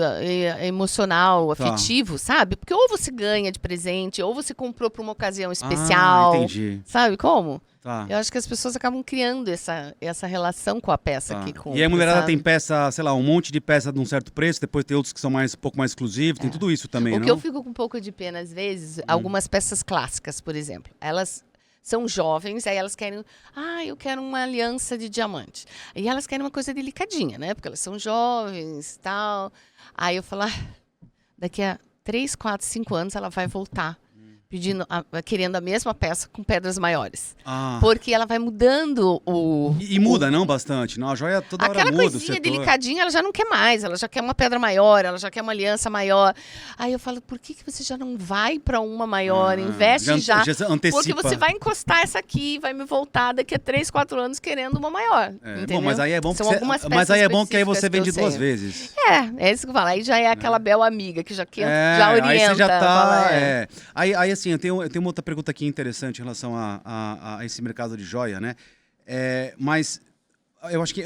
Speaker 2: emocional, afetivo, sabe? Porque ou você ganha de presente, ou você comprou para uma ocasião especial.
Speaker 1: Entendi.
Speaker 2: Sabe como?
Speaker 1: Tá.
Speaker 2: Eu acho que as pessoas acabam criando essa relação com a peça que compra.
Speaker 1: E a mulherada tem peça, sei lá, um monte de peça de um certo preço, depois tem outros que são um pouco mais exclusivos, tem tudo isso também,
Speaker 2: O que eu fico com um pouco de pena, às vezes, algumas peças clássicas, por exemplo, elas... São jovens, aí elas querem... eu quero uma aliança de diamante. E elas querem uma coisa delicadinha, né? Porque elas são jovens e tal. Aí eu falo, daqui a 3, 4, 5 anos ela vai voltar. Querendo a mesma peça com pedras maiores. Porque ela vai mudando o...
Speaker 1: E muda, não? Bastante. Não, a joia toda hora muda.
Speaker 2: Aquela coisinha delicadinha, ela já não quer mais. Ela já quer uma pedra maior, ela já quer uma aliança maior. Aí eu falo, por que você já não vai para uma maior? Investe já.
Speaker 1: Antecipa.
Speaker 2: Porque você vai encostar essa aqui, vai me voltar daqui a 3, 4 anos querendo uma maior. Entendeu?
Speaker 1: Bom, mas aí é bom
Speaker 2: São algumas peças
Speaker 1: mas aí é bom que aí você vende duas vezes.
Speaker 2: É isso que eu falo. Aí já é aquela bela amiga que já orienta.
Speaker 1: Aí você já tá...
Speaker 2: fala,
Speaker 1: Aí assim, eu tenho uma outra pergunta aqui interessante em relação a esse mercado de joia, né? Mas eu acho que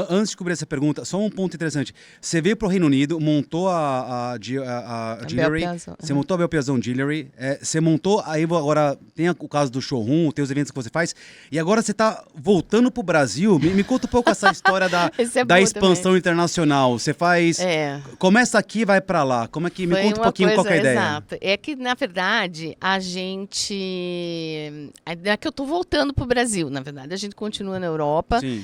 Speaker 1: antes de cobrir essa pergunta, só um ponto interessante. Você veio para o Reino Unido, montou a Jewelry, você montou a Bel Piazon Jewelry, você montou, aí agora tem o caso do showroom, tem os eventos que você faz, e agora você está voltando para o Brasil. Me conta um pouco essa história da expansão também. Internacional. Você faz... Começa aqui, vai para lá. Como é que... Me conta um pouquinho qual é a ideia.
Speaker 2: Exato. É que, na verdade, a gente... É que eu estou voltando para o Brasil, na verdade. A gente continua na Europa.
Speaker 1: Sim.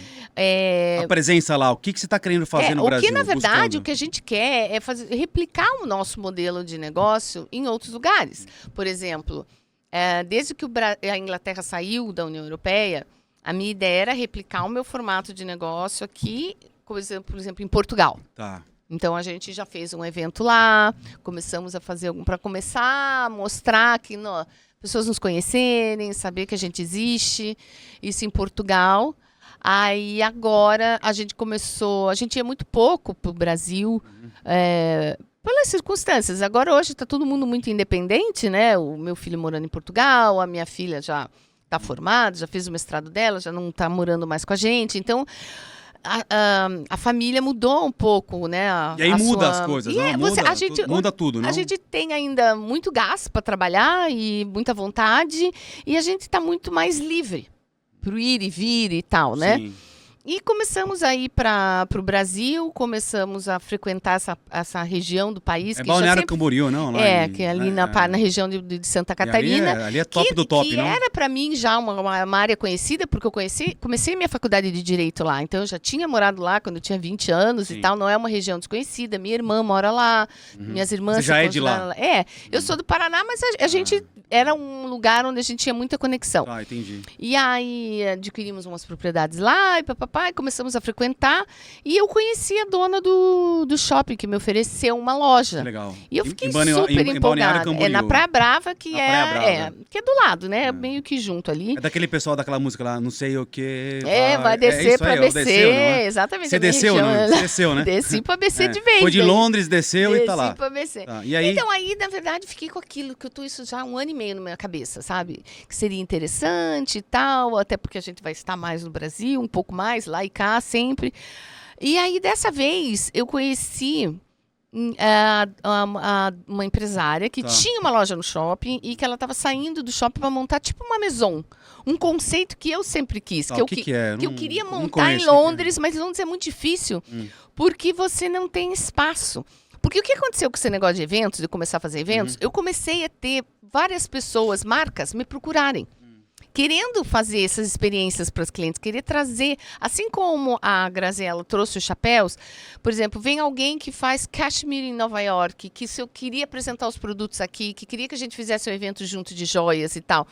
Speaker 1: A presença lá, o que você está querendo fazer no Brasil?
Speaker 2: O que, na verdade, o que a gente quer é replicar o nosso modelo de negócio em outros lugares. Por exemplo, desde que a Inglaterra saiu da União Europeia, a minha ideia era replicar o meu formato de negócio aqui coisa, por exemplo, em Portugal.
Speaker 1: Tá.
Speaker 2: Então, a gente já fez um evento lá, começamos a fazer para começar a mostrar que pessoas nos conhecerem, saber que a gente existe, isso em Portugal. Aí, agora, a gente ia muito pouco para o Brasil, pelas circunstâncias. Agora, hoje, está todo mundo muito independente, né? O meu filho morando em Portugal, a minha filha já está formada, já fez o mestrado dela, já não está morando mais com a gente. Então, a família mudou um pouco, né?
Speaker 1: E aí muda as coisas, não? Muda tudo, não?
Speaker 2: A gente tem ainda muito gás para trabalhar e muita vontade, e a gente está muito mais livre para ir e vir e tal, né?
Speaker 1: Sim.
Speaker 2: E começamos a ir para o Brasil, começamos a frequentar essa região do país.
Speaker 1: É
Speaker 2: que
Speaker 1: Balneário
Speaker 2: já sempre...
Speaker 1: Camboriú, não? Lá
Speaker 2: que é ali na região de Santa Catarina.
Speaker 1: Ali é top do top,
Speaker 2: que
Speaker 1: não?
Speaker 2: era para mim já uma área conhecida, porque eu comecei minha faculdade de Direito lá. Então, eu já tinha morado lá quando eu tinha 20 anos. Sim. E tal. Não é uma região desconhecida. Minha irmã mora lá, minhas irmãs...
Speaker 1: Você já é de lá?
Speaker 2: Eu sou do Paraná, mas a gente... Era um lugar onde a gente tinha muita conexão.
Speaker 1: Ah, entendi.
Speaker 2: E aí, adquirimos umas propriedades lá, e começamos a frequentar. E eu conheci a dona do shopping, que me ofereceu uma loja.
Speaker 1: Legal.
Speaker 2: E eu fiquei super empolgada. É na Praia Brava, que é do lado, né? Meio que junto ali.
Speaker 1: É daquele pessoal daquela música lá, não sei o que.
Speaker 2: Vai descer pra BC.
Speaker 1: Desceu,
Speaker 2: exatamente.
Speaker 1: Você desceu, não? Você desceu, né?
Speaker 2: Desci pra BC de vez.
Speaker 1: Foi de Londres, desceu e tá lá.
Speaker 2: Desci pra BC.
Speaker 1: Tá. E aí?
Speaker 2: Então, aí, na verdade, fiquei com aquilo, que eu tô isso já há 1 ano e meio na minha cabeça, sabe? Que seria interessante e tal, até porque a gente vai estar mais no Brasil, um pouco mais, lá e cá, sempre. E aí, dessa vez, eu conheci uma empresária que tinha uma loja no shopping e que ela estava saindo do shopping para montar tipo uma maison. Um conceito que eu sempre quis. Que eu queria montar em Londres, mas Londres é muito difícil, porque você não tem espaço. Porque o que aconteceu com esse negócio de eventos, de começar a fazer eventos, eu comecei a ter várias pessoas, marcas, me procurarem. Querendo fazer essas experiências para os clientes, querer trazer, assim como a Graziella trouxe os chapéus, por exemplo, vem alguém que faz cashmere em Nova York, que se eu queria apresentar os produtos aqui, que queria que a gente fizesse um evento junto de joias e tal.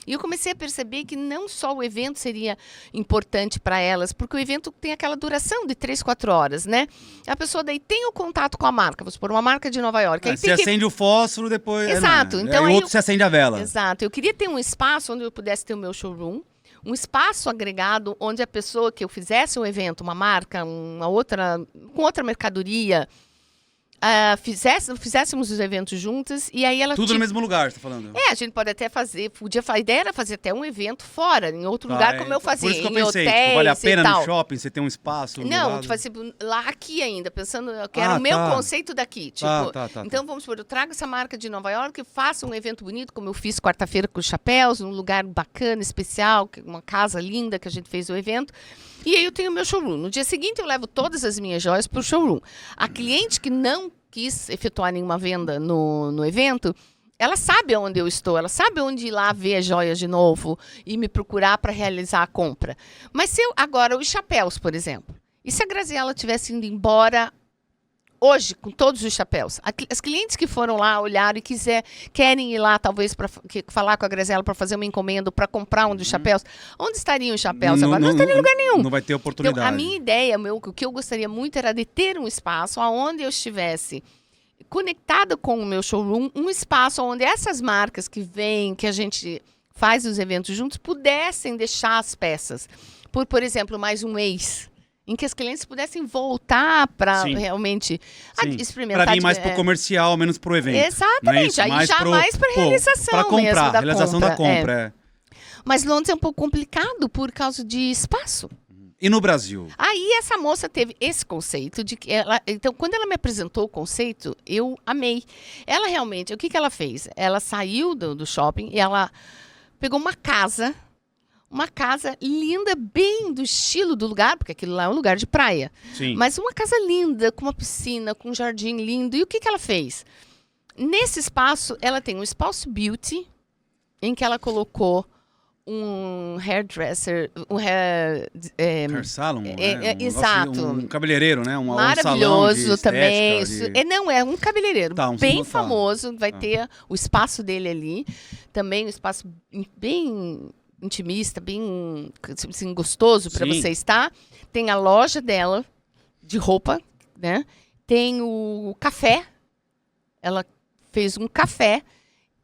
Speaker 2: E eu comecei a perceber que não só o evento seria importante para elas, porque o evento tem aquela duração de 3, 4 horas, né? A pessoa daí tem o contato com a marca, vamos supor, uma marca de Nova York. Aí
Speaker 1: você acende o fósforo, depois...
Speaker 2: Exato. Então,
Speaker 1: aí o outro você acende a vela.
Speaker 2: Exato. Eu queria ter um espaço onde eu pudesse ter o meu showroom, um espaço agregado onde a pessoa que eu fizesse um evento, uma marca, com outra mercadoria... fizéssemos os eventos juntas e aí ela...
Speaker 1: Tudo no mesmo lugar, você tá falando?
Speaker 2: A gente pode até fazer, a ideia era fazer até um evento fora, em outro lugar, como eu fazia,
Speaker 1: por isso que eu pensei,
Speaker 2: hotéis,
Speaker 1: vale a pena
Speaker 2: no
Speaker 1: shopping, você tem um espaço?
Speaker 2: Não, fazer lá aqui ainda, pensando que era o meu conceito daqui. Tipo, então, vamos supor, eu trago essa marca de Nova York, faço um evento bonito, como eu fiz quarta-feira com os chapéus, num lugar bacana, especial, uma casa linda que a gente fez o evento. E aí eu tenho o meu showroom. No dia seguinte eu levo todas as minhas joias para o showroom. A cliente que não quis efetuar nenhuma venda no evento, ela sabe onde eu estou, ela sabe onde ir lá ver as joias de novo e me procurar para realizar a compra. Mas agora, os chapéus, por exemplo, e se a Graziella tivesse indo embora hoje, com todos os chapéus? As clientes que foram lá, olharam e querem ir lá, talvez, para falar com a Graziella para fazer uma encomenda, para comprar um dos chapéus. Onde estariam os chapéus agora? Não estaria em lugar nenhum.
Speaker 1: Não vai ter oportunidade.
Speaker 2: Então, a minha ideia, o que eu gostaria muito era de ter um espaço onde eu estivesse conectada com o meu showroom, um espaço onde essas marcas que vêm, que a gente faz os eventos juntos, pudessem deixar as peças. Por exemplo, mais um mês, em que as clientes pudessem voltar para realmente experimentar.
Speaker 1: Para vir mais para o comercial, menos para o evento.
Speaker 2: Exatamente, aí já mais para a realização
Speaker 1: para comprar,
Speaker 2: mesmo da
Speaker 1: realização
Speaker 2: compra.
Speaker 1: Da compra.
Speaker 2: Mas Londres é um pouco complicado por causa de espaço.
Speaker 1: E no Brasil?
Speaker 2: Aí essa moça teve esse conceito de que então, quando ela me apresentou o conceito, eu amei. Ela realmente, o que ela fez? Ela saiu do shopping e ela pegou uma casa linda, bem do estilo do lugar, porque aquilo lá é um lugar de praia.
Speaker 1: Sim.
Speaker 2: Mas uma casa linda, com uma piscina, com um jardim lindo. E o que ela fez? Nesse espaço, ela tem um espaço beauty, em que ela colocou um hairdresser, hair
Speaker 1: salon,
Speaker 2: exato.
Speaker 1: Um cabeleireiro, né?
Speaker 2: Maravilhoso
Speaker 1: um
Speaker 2: também. Não, é um cabeleireiro bem famoso. Vai ter o espaço dele ali. Também um espaço bem intimista, bem assim, gostoso para você estar. Tem a loja dela, de roupa, né? Tem o café. Ela fez um café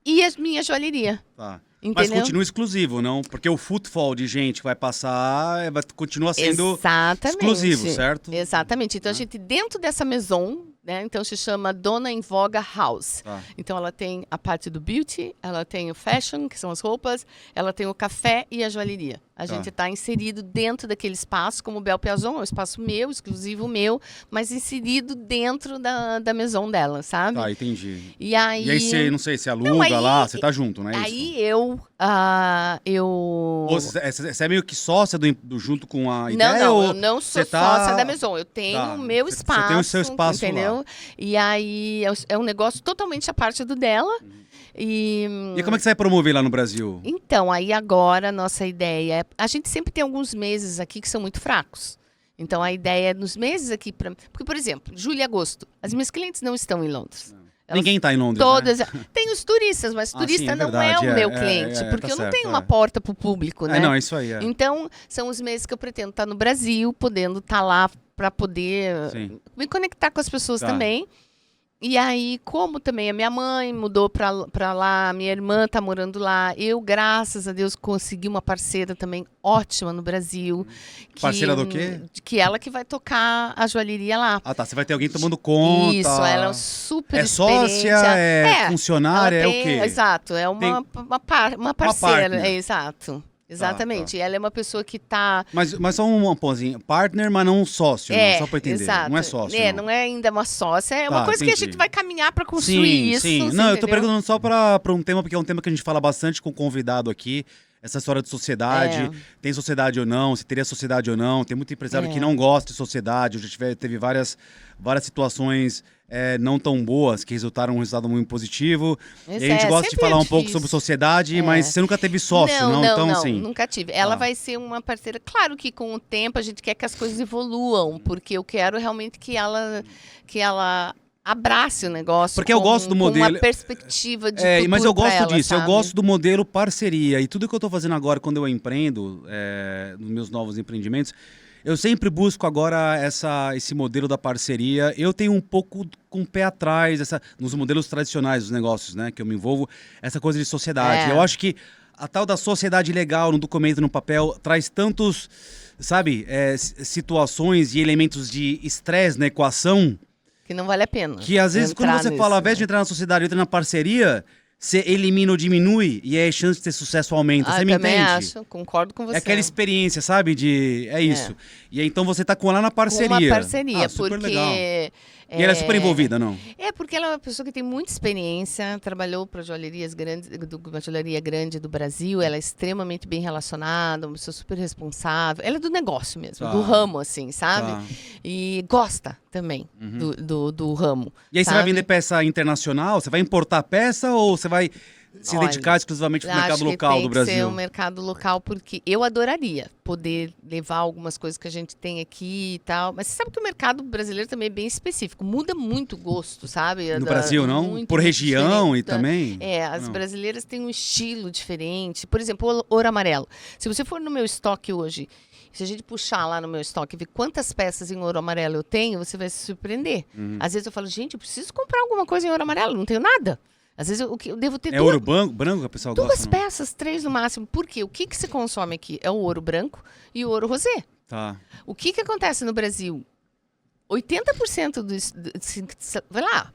Speaker 2: e a minha joalheria.
Speaker 1: Tá.
Speaker 2: Entendeu?
Speaker 1: Mas continua exclusivo, não? Porque o footfall de gente que vai passar continua sendo exclusivo, certo?
Speaker 2: Exatamente. Então, a gente, dentro dessa maison, né? Então, se chama Dona em Voga House.
Speaker 1: Tá.
Speaker 2: Então, ela tem a parte do beauty, ela tem o fashion, que são as roupas, ela tem o café e a joalheria. A gente está inserido dentro daquele espaço, como o Bel Piazon, é um espaço meu, exclusivo meu, mas inserido dentro da maison dela, sabe?
Speaker 1: Tá, entendi.
Speaker 2: E aí
Speaker 1: você, não sei, você aluga lá, você tá junto, não é isso?
Speaker 2: Aí eu...
Speaker 1: Você é meio que sócia junto com a ideia?
Speaker 2: Não,
Speaker 1: ou
Speaker 2: eu não sou sócia da maison. Eu tenho o meu espaço.
Speaker 1: Você tem o seu espaço,
Speaker 2: entendeu?
Speaker 1: lá.
Speaker 2: E aí é um negócio totalmente a parte do dela. E
Speaker 1: como é que você vai promover lá no Brasil?
Speaker 2: Então, aí agora a nossa ideia é... A gente sempre tem alguns meses aqui que são muito fracos. Então, a ideia é nos meses aqui... Porque, por exemplo, julho e agosto, as minhas clientes não estão em Londres.
Speaker 1: Ninguém está em Londres,
Speaker 2: todas,
Speaker 1: né?
Speaker 2: Tem os turistas, mas turista
Speaker 1: sim,
Speaker 2: não
Speaker 1: verdade,
Speaker 2: é o meu cliente, porque
Speaker 1: tá
Speaker 2: eu não
Speaker 1: certo,
Speaker 2: tenho uma porta para o público, né?
Speaker 1: Não, isso aí.
Speaker 2: Então, são os meses que eu pretendo estar no Brasil, podendo estar lá para poder me conectar com as pessoas também. E aí, como também a minha mãe mudou para lá, minha irmã está morando lá, eu, graças a Deus, consegui uma parceira também ótima no Brasil.
Speaker 1: Parceira do quê?
Speaker 2: Que ela que vai tocar a joalheria lá.
Speaker 1: Ah, tá. Você vai ter alguém tomando conta.
Speaker 2: Isso, ela é super
Speaker 1: sócia, funcionária, é o quê?
Speaker 2: Exato, é uma parceira. Exato. Exatamente.
Speaker 1: Tá.
Speaker 2: Ela é uma pessoa que está...
Speaker 1: Mas só um pãozinho. Partner, mas não um sócio, não, só para entender.
Speaker 2: Exato.
Speaker 1: Não é sócio.
Speaker 2: Não é ainda uma sócia. É uma coisa
Speaker 1: entendi.
Speaker 2: que a gente vai caminhar para construir isso.
Speaker 1: Sim. Não, eu tô perguntando só para um tema, porque é um tema que a gente fala bastante com o convidado aqui. Essa história de sociedade. Tem sociedade ou não, se teria sociedade ou não. Tem muito empresário que não gosta de sociedade. Já teve várias situações não tão boas, que resultaram em um resultado muito positivo. E a gente gosta de falar um pouco sobre sociedade, mas você nunca teve sócio, não? Então, assim...
Speaker 2: nunca tive. Ela vai ser uma parceira... Claro que com o tempo a gente quer que as coisas evoluam, porque eu quero realmente que ela abrace o negócio.
Speaker 1: Porque eu gosto do modelo.
Speaker 2: Com uma perspectiva de futuro
Speaker 1: mas eu gosto disso,
Speaker 2: sabe?
Speaker 1: eu gosto do modelo parceria. E tudo que eu estou fazendo agora, quando eu empreendo, nos meus novos empreendimentos, eu sempre busco agora esse modelo da parceria. Eu tenho um pouco com o pé atrás nos modelos tradicionais dos negócios, né? Que eu me envolvo, essa coisa de sociedade. Eu acho que a tal da sociedade legal, no documento, no papel, traz tantos, sabe, situações e elementos de estresse na equação...
Speaker 2: Que não vale a pena.
Speaker 1: Que às vezes, quando você fala, ao invés de entrar na sociedade, entra na parceria, você elimina ou diminui e aí a chance de ter sucesso aumenta. Você me entende?
Speaker 2: Eu também acho, concordo com você.
Speaker 1: É aquela experiência, sabe? É isso. E aí, então você tá com ela na parceria.
Speaker 2: Com uma parceria,
Speaker 1: super
Speaker 2: porque...
Speaker 1: legal. E ela é super envolvida, não?
Speaker 2: Porque ela é uma pessoa que tem muita experiência, trabalhou para joalherias grandes, uma joalheria grande do Brasil, ela é extremamente bem relacionada, uma pessoa super responsável. Ela é do negócio mesmo, do ramo, assim, sabe? E gosta também do ramo.
Speaker 1: E aí você vai vender peça internacional? Você vai importar peça ou você vai se dedicar exclusivamente para o mercado local do Brasil?
Speaker 2: Tem que ser um mercado local, porque eu adoraria poder levar algumas coisas que a gente tem aqui e tal. Mas você sabe que o mercado brasileiro também é bem específico. Muda muito o gosto, sabe?
Speaker 1: No Brasil, não?
Speaker 2: Muito,
Speaker 1: por região
Speaker 2: diferente.
Speaker 1: E também?
Speaker 2: As brasileiras têm um estilo diferente. Por exemplo, o ouro amarelo. Se você for no meu estoque hoje, se a gente puxar lá no meu estoque e ver quantas peças em ouro amarelo eu tenho, você vai se surpreender. Às vezes eu falo, gente, eu preciso comprar alguma coisa em ouro amarelo, não tenho nada. Às vezes eu devo ter
Speaker 1: ouro branco que a pessoa gosta?
Speaker 2: Duas peças, 3 no máximo. Por quê? O que se consome aqui? É o ouro branco e o ouro rosé.
Speaker 1: Tá.
Speaker 2: O que acontece no Brasil? 80% vai lá,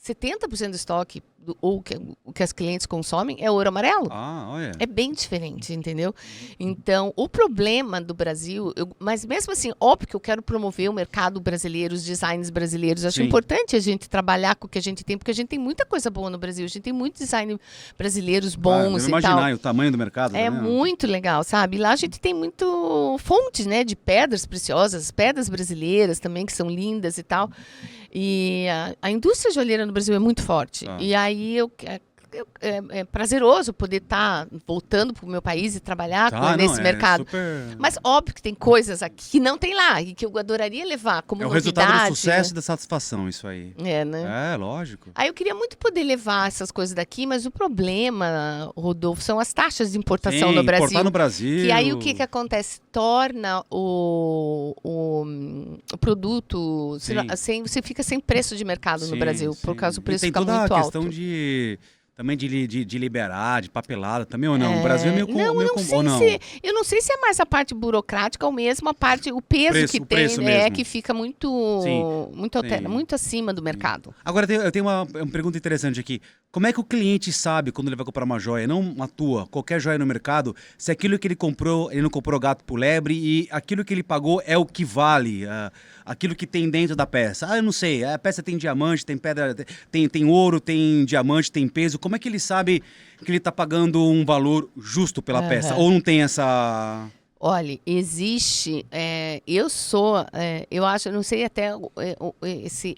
Speaker 2: 70% do estoque o que as clientes consomem é ouro amarelo.
Speaker 1: Olha.
Speaker 2: É bem diferente, entendeu? Então, o problema do Brasil... mas mesmo assim, óbvio que eu quero promover o mercado brasileiro, os designs brasileiros. Acho importante a gente trabalhar com o que a gente tem, porque a gente tem muita coisa boa no Brasil. A gente tem muitos designs brasileiros bons e tal.
Speaker 1: Imaginar o tamanho do mercado.
Speaker 2: É muito legal, sabe? Lá a gente tem muito fontes, né, de pedras preciosas, pedras brasileiras também, que são lindas e tal. E a indústria joalheira no Brasil é muito forte. E aí é prazeroso poder estar voltando para o meu país e trabalhar nesse mercado. Mas óbvio que tem coisas aqui que não tem lá e que eu adoraria levar como novidade.
Speaker 1: É o resultado do sucesso e da satisfação, isso aí.
Speaker 2: Né?
Speaker 1: Lógico.
Speaker 2: Aí eu queria muito poder levar essas coisas daqui, mas o problema, Rodolfo, são as taxas de importação no Brasil.
Speaker 1: Importar no Brasil.
Speaker 2: Que aí o que acontece? Torna o produto, você fica sem preço de mercado no Brasil, por causa do preço ficar muito alto.
Speaker 1: Tem toda a questão também de liberar, de papelada também, ou não? O Brasil é meio
Speaker 2: eu não sei se é mais a parte burocrática ou mesmo a parte, o peso que tem, que fica muito acima do mercado.
Speaker 1: Agora, eu tenho uma pergunta interessante aqui. Como é que o cliente sabe, quando ele vai comprar uma joia, não uma tua, qualquer joia no mercado, se aquilo que ele comprou, ele não comprou gato por lebre e aquilo que ele pagou é o que vale, aquilo que tem dentro da peça? Eu não sei, a peça tem diamante, tem pedra, tem ouro, tem diamante, tem peso. Como é que ele sabe que ele está pagando um valor justo pela peça? Ou não tem essa...
Speaker 2: Olha, existe, eu acho, não sei até,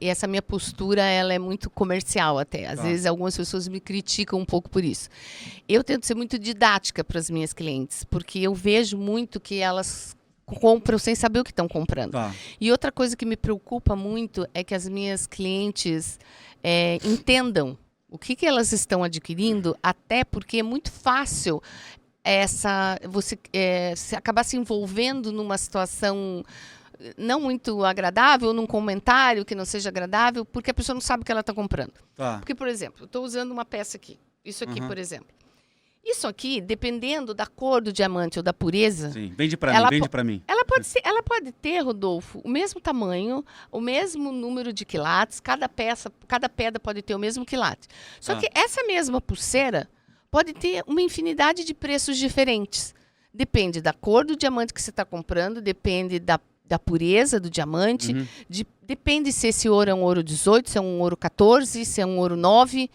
Speaker 2: essa minha postura, ela é muito comercial até. Às vezes algumas pessoas me criticam um pouco por isso. Eu tento ser muito didática para as minhas clientes, porque eu vejo muito que elas compram sem saber o que estão comprando. E outra coisa que me preocupa muito é que as minhas clientes entendam o que elas estão adquirindo, até porque é muito fácil você se acabar se envolvendo numa situação não muito agradável, num comentário que não seja agradável, porque a pessoa não sabe o que ela está comprando. Porque, por exemplo, eu estou usando uma peça aqui. Isso aqui, por exemplo. Isso aqui, dependendo da cor do diamante ou da pureza...
Speaker 1: Sim, vende para mim.
Speaker 2: Ela pode ter, Rodolfo, o mesmo tamanho, o mesmo número de quilates, cada pedra pode ter o mesmo quilate. Só que essa mesma pulseira pode ter uma infinidade de preços diferentes. Depende da cor do diamante que você está comprando, depende da pureza do diamante, depende se esse ouro é um ouro 18, se é um ouro 14, se é um ouro 9.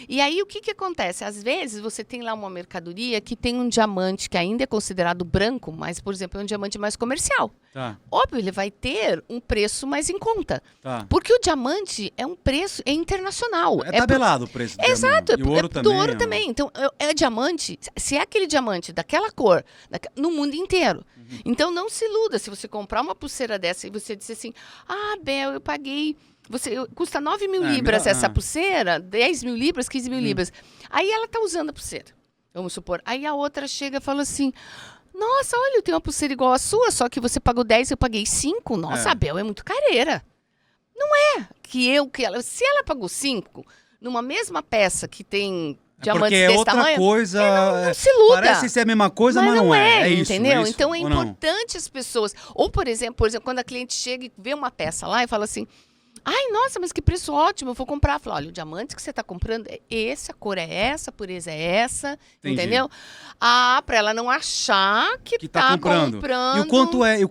Speaker 2: E aí o que acontece? Às vezes você tem lá uma mercadoria que tem um diamante que ainda é considerado branco, mas, por exemplo, é um diamante mais comercial. Óbvio, ele vai ter um preço mais em conta. Porque o diamante é um preço internacional.
Speaker 1: É tabelado o preço do diamante.
Speaker 2: Exato,
Speaker 1: e o ouro
Speaker 2: do ouro também. Então, é diamante, se é aquele diamante daquela cor, no mundo inteiro. Então, não se iluda. Se você comprar uma pulseira dessa e você disser assim, Bel, eu paguei... custa 9 mil libras essa pulseira, 10 mil libras, 15 mil libras. Aí ela tá usando a pulseira, vamos supor. Aí a outra chega e fala assim... Nossa, olha, eu tenho uma pulseira igual a sua, só que você pagou 10, eu paguei 5. Nossa, a Bel é muito careira. Não é se ela pagou 5, numa mesma peça que tem diamantes desse tamanho...
Speaker 1: Porque é outra coisa...
Speaker 2: não se iluda.
Speaker 1: Parece ser a mesma coisa, mas não é. É isso,
Speaker 2: entendeu?
Speaker 1: É isso,
Speaker 2: então é importante as pessoas... Ou, por exemplo, quando a cliente chega e vê uma peça lá e fala assim... Ai, nossa, mas que preço ótimo, eu vou comprar. Fala, olha, o diamante que você está comprando é esse, a cor é essa, a pureza é essa, entendeu? Para ela não achar que tá comprando.
Speaker 1: E o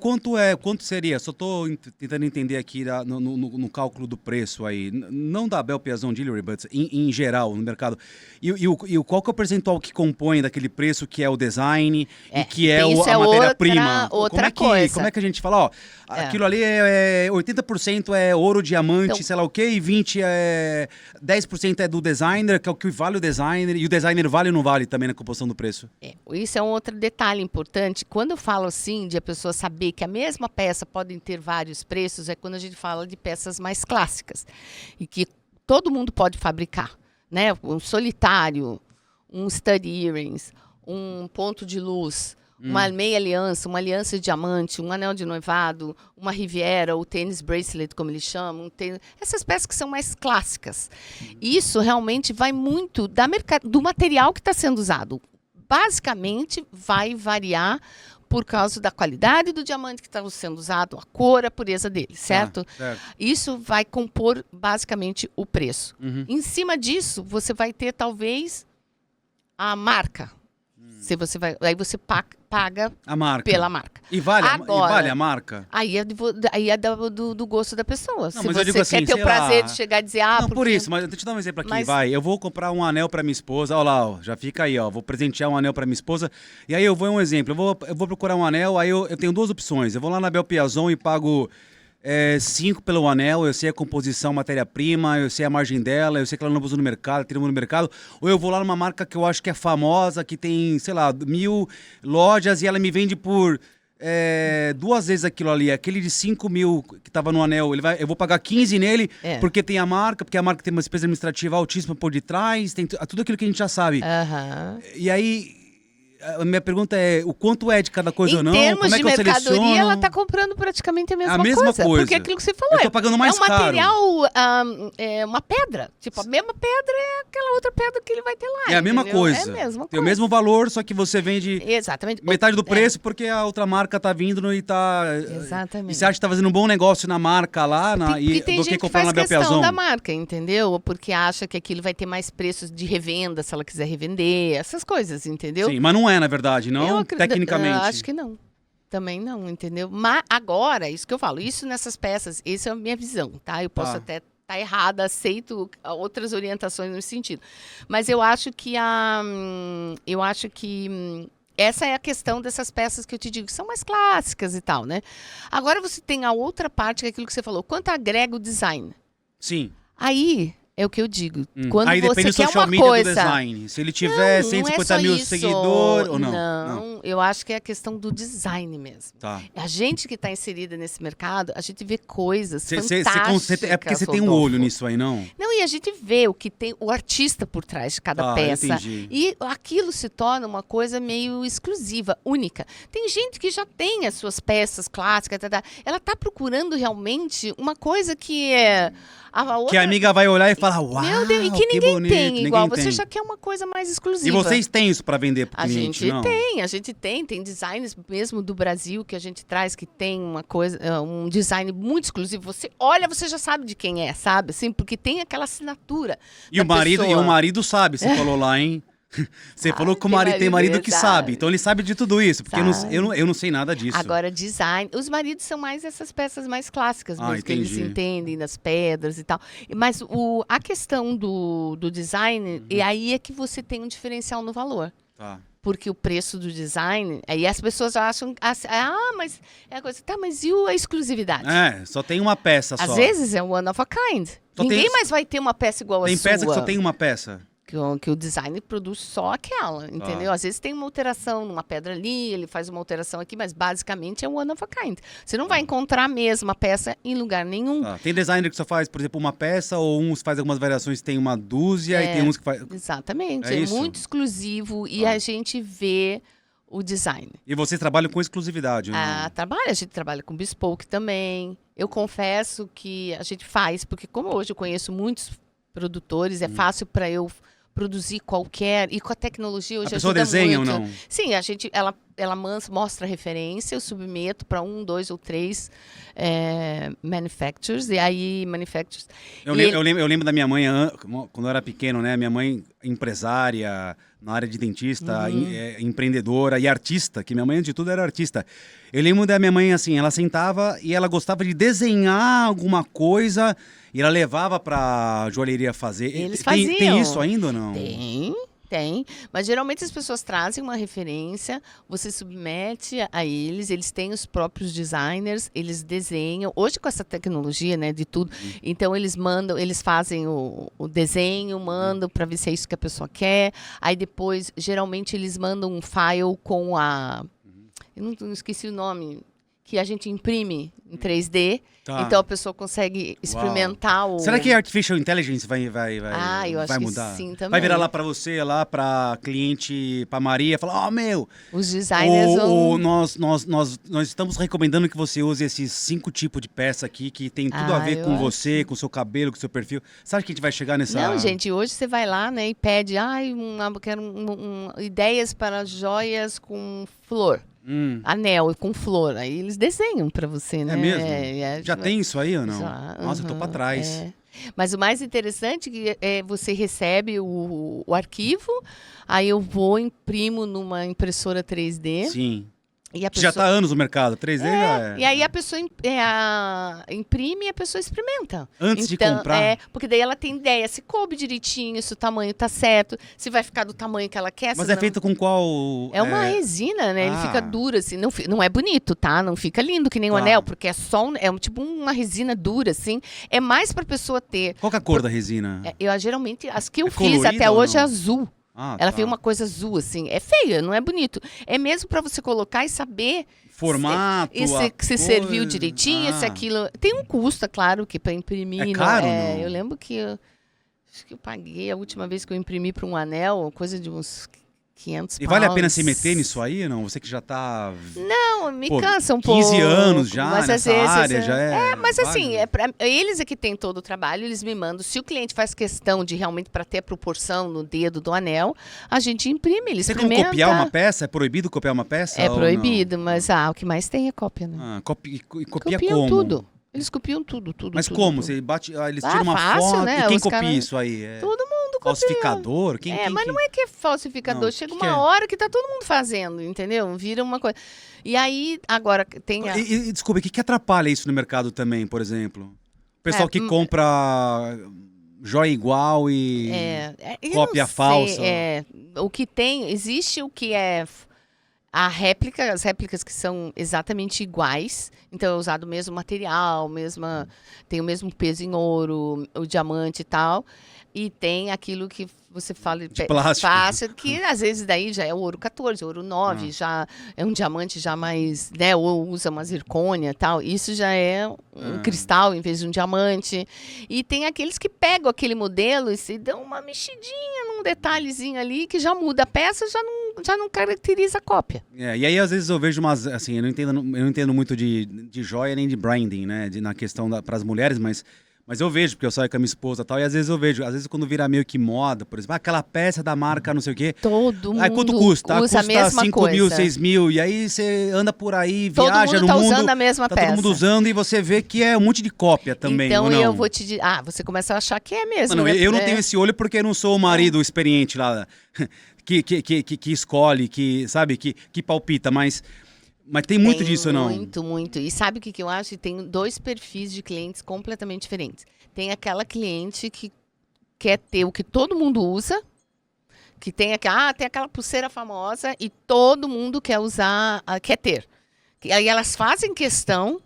Speaker 1: quanto seria? Só estou tentando entender aqui no cálculo do preço aí, não da Bel Piazon Jewelry, mas em geral, no mercado. E qual que é o percentual que compõe daquele preço que é o design e que é a matéria-prima? Como é que a gente fala, ó, aquilo ali 80% é ouro, diamante, então, sei lá o quê, e 10% é do designer, que é o que vale o designer, e o designer vale ou não vale também na composição do preço?
Speaker 2: Isso é um outro detalhe importante. Quando eu falo assim, de a pessoa saber que a mesma peça pode ter vários preços, é quando a gente fala de peças mais clássicas, e que todo mundo pode fabricar, né? Um solitário, um stud earrings, um ponto de luz, uma meia aliança, uma aliança de diamante, um anel de noivado, uma riviera, o tênis bracelet, como eles chamam. Essas peças que são mais clássicas. Isso realmente vai muito do material que está sendo usado. Basicamente, vai variar por causa da qualidade do diamante que está sendo usado, a cor, a pureza dele, certo?
Speaker 1: Certo.
Speaker 2: Isso vai compor, basicamente, o preço. Em cima disso, você vai ter, talvez, a marca. Aí você paga pela marca.
Speaker 1: E vale a marca?
Speaker 2: Aí é do gosto da pessoa.
Speaker 1: Não,
Speaker 2: se
Speaker 1: mas
Speaker 2: você
Speaker 1: eu digo assim,
Speaker 2: quer ter o prazer de chegar e dizer...
Speaker 1: Não, por isso, mas deixa eu te dar um exemplo aqui, eu vou comprar um anel pra minha esposa, olha lá, ó, já fica aí, ó, vou presentear um anel pra minha esposa, e aí eu vou um exemplo, eu vou procurar um anel, aí eu tenho duas opções, eu vou lá na Bel Piazon e pago 5 pelo anel, eu sei a composição, matéria-prima, eu sei a margem dela, eu sei que ela não usa no mercado, tem no mercado, ou eu vou lá numa marca que eu acho que é famosa, que tem, sei lá, 1000 lojas e ela me vende por 2 vezes aquilo ali, aquele de 5 mil que tava no anel, eu vou pagar 15 nele, porque tem a marca, porque a marca tem uma despesa administrativa altíssima por detrás, tem tudo aquilo que a gente já sabe. E aí... A minha pergunta é, o quanto é de cada coisa ou não?
Speaker 2: Em termos
Speaker 1: Como é
Speaker 2: de
Speaker 1: que eu
Speaker 2: mercadoria,
Speaker 1: seleciono?
Speaker 2: ela está comprando praticamente a mesma,
Speaker 1: mesma coisa.
Speaker 2: Porque é aquilo que você falou.
Speaker 1: Eu tô pagando mais
Speaker 2: é um material,
Speaker 1: caro.
Speaker 2: é uma pedra. Tipo, a mesma pedra é aquela outra pedra que ele vai ter lá.
Speaker 1: É a mesma
Speaker 2: entendeu?
Speaker 1: coisa.
Speaker 2: É a mesma
Speaker 1: Tem
Speaker 2: coisa.
Speaker 1: o mesmo valor, só que você vende
Speaker 2: Exatamente.
Speaker 1: metade do preço porque a outra marca tá vindo e tá...
Speaker 2: Exatamente.
Speaker 1: E você acha que tá fazendo um bom negócio na marca lá,
Speaker 2: E tem
Speaker 1: do
Speaker 2: gente
Speaker 1: que
Speaker 2: que
Speaker 1: comprar
Speaker 2: faz
Speaker 1: na Bel
Speaker 2: questão
Speaker 1: Piazon?
Speaker 2: da marca, entendeu? Porque acha que aquilo vai ter mais preços de revenda se ela quiser revender, essas coisas, entendeu?
Speaker 1: Sim, mas não é, na verdade, não? Tecnicamente.
Speaker 2: Acho que não. Também não, entendeu? Mas agora, isso que eu falo, isso nessas peças, essa é a minha visão, tá? Eu posso até estar errada, aceito outras orientações nesse sentido. Mas eu acho que essa é a questão dessas peças que eu te digo, que são mais clássicas e tal, né? Agora você tem a outra parte, que é aquilo que você falou, quanto agrega o design.
Speaker 1: Sim.
Speaker 2: Aí é o que eu digo. Quando
Speaker 1: Aí
Speaker 2: você
Speaker 1: depende do
Speaker 2: quer
Speaker 1: social
Speaker 2: uma
Speaker 1: media
Speaker 2: coisa,
Speaker 1: do design. Se ele tiver
Speaker 2: não
Speaker 1: 150
Speaker 2: é só
Speaker 1: mil
Speaker 2: isso.
Speaker 1: seguidores ou não?
Speaker 2: Não, eu acho que é a questão do design mesmo.
Speaker 1: Tá.
Speaker 2: A gente que está inserida nesse mercado, a gente vê coisas fantásticas.
Speaker 1: É porque você tem um
Speaker 2: Rodolfo.
Speaker 1: olho nisso aí, não?
Speaker 2: Não, e a gente vê o que tem o artista por trás de cada peça.
Speaker 1: Entendi.
Speaker 2: E aquilo se torna uma coisa meio exclusiva, única. Tem gente que já tem as suas peças clássicas, ela está procurando realmente uma coisa que é... outra...
Speaker 1: Que a amiga vai olhar e falar, uau,
Speaker 2: Meu Deus, e que ninguém
Speaker 1: bonito,
Speaker 2: tem igual.
Speaker 1: ninguém
Speaker 2: Você
Speaker 1: tem.
Speaker 2: já quer uma coisa mais exclusiva.
Speaker 1: E vocês têm isso para vender pro
Speaker 2: A
Speaker 1: cliente,
Speaker 2: gente
Speaker 1: não?
Speaker 2: tem designs mesmo do Brasil que a gente traz que tem uma coisa, um design muito exclusivo. Você olha, você já sabe de quem é, sabe? Assim, porque tem aquela assinatura.
Speaker 1: E o
Speaker 2: pessoa.
Speaker 1: marido sabe, você falou lá, hein? Você falou que o marido tem marido que sabe. Então ele sabe de tudo isso, porque eu não sei nada disso.
Speaker 2: Agora, design. Os maridos são mais essas peças mais clássicas mesmo, que eles entendem das pedras e tal. Mas a questão do design, e aí é que você tem um diferencial no valor.
Speaker 1: Tá.
Speaker 2: Porque o preço do design, aí as pessoas acham, mas é a coisa, tá, mas e a exclusividade?
Speaker 1: Só tem uma peça só.
Speaker 2: Às vezes é one of a kind. Ninguém mais vai ter uma peça igual a sua.
Speaker 1: Tem peça que só tem uma peça.
Speaker 2: Que o design produz só aquela, entendeu? Às vezes tem uma alteração numa pedra ali, ele faz uma alteração aqui, mas basicamente é one of a kind. Você não vai encontrar a mesma peça em lugar nenhum.
Speaker 1: Tem designer que só faz, por exemplo, uma peça, ou uns faz algumas variações, tem uma dúzia, e tem uns que faz...
Speaker 2: Exatamente,
Speaker 1: É
Speaker 2: é
Speaker 1: isso?
Speaker 2: muito exclusivo e a gente vê o design.
Speaker 1: E vocês trabalham com exclusividade, né?
Speaker 2: A gente trabalha com bespoke também. Eu confesso que a gente faz, porque como hoje eu conheço muitos produtores, é fácil para eu produzir qualquer, e com a tecnologia hoje
Speaker 1: a pessoa
Speaker 2: ajuda
Speaker 1: desenha
Speaker 2: muito.
Speaker 1: ou não?
Speaker 2: Sim, ela mostra a referência, eu submeto para 1, 2 ou 3 manufacturers, e aí manufacturers...
Speaker 1: Eu lembro da minha mãe, quando eu era pequeno, né? Minha mãe, empresária, na área de dentista, empreendedora e artista, que minha mãe, antes de tudo, era artista. Eu lembro da minha mãe, assim, ela sentava e ela gostava de desenhar alguma coisa e ela levava pra joalheria fazer.
Speaker 2: Eles faziam.
Speaker 1: Tem isso ainda ou não?
Speaker 2: Tem, mas geralmente as pessoas trazem uma referência, você submete a eles têm os próprios designers, eles desenham. Hoje com essa tecnologia, né, de tudo, então eles fazem o desenho, mandam para ver se é isso que a pessoa quer. Aí depois, geralmente eles mandam um file com eu não esqueci o nome, que a gente imprime em 3D.
Speaker 1: Tá.
Speaker 2: Então a pessoa consegue experimentar o...
Speaker 1: Será que a Artificial Intelligence vai
Speaker 2: eu acho
Speaker 1: vai
Speaker 2: que
Speaker 1: mudar?
Speaker 2: sim também.
Speaker 1: Vai virar lá pra você, lá pra cliente, pra Maria, falar,
Speaker 2: os designers vão...
Speaker 1: nós estamos recomendando que você use esses 5 tipos de peça aqui, que tem tudo a ver com você, com o seu cabelo, com o seu perfil. Sabe que a gente vai chegar nessa...
Speaker 2: Não, gente, hoje você vai lá, né, e pede, quero ideias para joias com flor. Anel com flor, aí eles desenham para você, né?
Speaker 1: É mesmo? Já tem isso aí ou não?
Speaker 2: Já,
Speaker 1: Nossa, eu tô para trás.
Speaker 2: Mas o mais interessante é você recebe o arquivo, aí eu vou, imprimo numa impressora 3D.
Speaker 1: Sim.
Speaker 2: E a pessoa...
Speaker 1: Já tá há anos no mercado, 3D já é.
Speaker 2: E aí a pessoa imprime e a pessoa experimenta.
Speaker 1: Antes de comprar?
Speaker 2: Porque daí ela tem ideia se coube direitinho, se o tamanho tá certo, se vai ficar do tamanho que ela quer.
Speaker 1: Mas é feito com qual...
Speaker 2: É uma resina, né? Ele fica duro, assim. Não é bonito, tá? Não fica lindo que nem o anel, porque é só tipo uma resina dura, assim. É mais pra pessoa ter...
Speaker 1: Qual que é a cor da resina?
Speaker 2: Geralmente, as que eu fiz
Speaker 1: colorida
Speaker 2: até
Speaker 1: ou
Speaker 2: hoje
Speaker 1: não?
Speaker 2: é azul. Ela fez uma coisa azul, assim. É feia, não é bonito. É mesmo pra você colocar e saber...
Speaker 1: Formato,
Speaker 2: se serviu direitinho, se aquilo... Tem um custo, é claro, que para imprimir...
Speaker 1: É caro, não?
Speaker 2: Eu lembro que... Acho que eu paguei a última vez que eu imprimi para um anel, coisa de uns 500
Speaker 1: E vale a pena
Speaker 2: pounds.
Speaker 1: se meter nisso aí, não? Você que já tá...
Speaker 2: Não, me
Speaker 1: Pô,
Speaker 2: cansa um pouco.
Speaker 1: 15 anos já
Speaker 2: mas
Speaker 1: nessa
Speaker 2: às vezes,
Speaker 1: área, já é...
Speaker 2: mas assim,
Speaker 1: válido.
Speaker 2: eles é que têm todo o trabalho, eles me mandam. Se o cliente faz questão de realmente para ter proporção no dedo do anel, a gente imprime, ele
Speaker 1: Tem como
Speaker 2: experimenta.
Speaker 1: copiar uma peça? É proibido copiar uma peça?
Speaker 2: É
Speaker 1: ou
Speaker 2: proibido,
Speaker 1: não?
Speaker 2: mas o que mais tem é cópia, né?
Speaker 1: Copia
Speaker 2: Copiam
Speaker 1: como?
Speaker 2: tudo. Eles copiam tudo.
Speaker 1: Mas
Speaker 2: tudo,
Speaker 1: como?
Speaker 2: tudo.
Speaker 1: Você bate, eles tiram uma
Speaker 2: fácil,
Speaker 1: foto.
Speaker 2: né?
Speaker 1: E quem
Speaker 2: Os
Speaker 1: copia
Speaker 2: cara-
Speaker 1: isso aí? É
Speaker 2: Todo mundo copia.
Speaker 1: falsificador? Quem,
Speaker 2: mas não é que é falsificador.
Speaker 1: Não,
Speaker 2: Chega
Speaker 1: que
Speaker 2: uma
Speaker 1: é?
Speaker 2: hora que tá todo mundo fazendo, entendeu? Vira uma coisa. E aí, agora, tem a...
Speaker 1: E desculpa, o que atrapalha isso no mercado também, por exemplo? O pessoal que compra joia igual e
Speaker 2: eu
Speaker 1: cópia
Speaker 2: não sei,
Speaker 1: falsa.
Speaker 2: o que tem, existe o que é a réplica, as réplicas que são exatamente iguais, então é usado o mesmo material, tem o mesmo peso em ouro, o diamante e tal, e tem aquilo que você fala
Speaker 1: De plástico.
Speaker 2: fácil, que às vezes daí já é o ouro 14, ouro 9, já é um diamante já mais, né, ou usa uma zircônia e tal, isso já é um cristal em vez de um diamante. E tem aqueles que pegam aquele modelo e se dão uma mexidinha num detalhezinho ali que já muda a peça, já não caracteriza a cópia.
Speaker 1: E aí, às vezes, eu vejo umas. Assim, eu não entendo muito de joia nem de branding, né? Na questão para as mulheres, mas eu vejo, porque eu saio com a minha esposa e tal, e às vezes eu vejo, às vezes quando vira meio que moda, por exemplo, aquela peça da marca não sei o quê.
Speaker 2: Todo mundo
Speaker 1: Aí quanto custa?
Speaker 2: usa a mesma
Speaker 1: 5
Speaker 2: coisa.
Speaker 1: mil, 6 mil, e aí você anda por aí,
Speaker 2: Todo
Speaker 1: viaja
Speaker 2: mundo
Speaker 1: no
Speaker 2: tá
Speaker 1: mundo.
Speaker 2: usando a mesma
Speaker 1: tá
Speaker 2: peça.
Speaker 1: todo mundo usando e você vê que é um monte de cópia também,
Speaker 2: então
Speaker 1: ou não?
Speaker 2: eu vou te dizer, você começa a achar que é mesmo.
Speaker 1: Não,
Speaker 2: né?
Speaker 1: eu não tenho esse olho porque eu não sou o marido experiente lá, que escolhe, que, sabe, que palpita, mas tem muito disso, não?
Speaker 2: Muito. E sabe o que eu acho? Tem 2 perfis de clientes completamente diferentes. Tem aquela cliente que quer ter o que todo mundo usa, que tem aquela pulseira famosa e todo mundo quer usar, quer ter. E aí elas fazem questão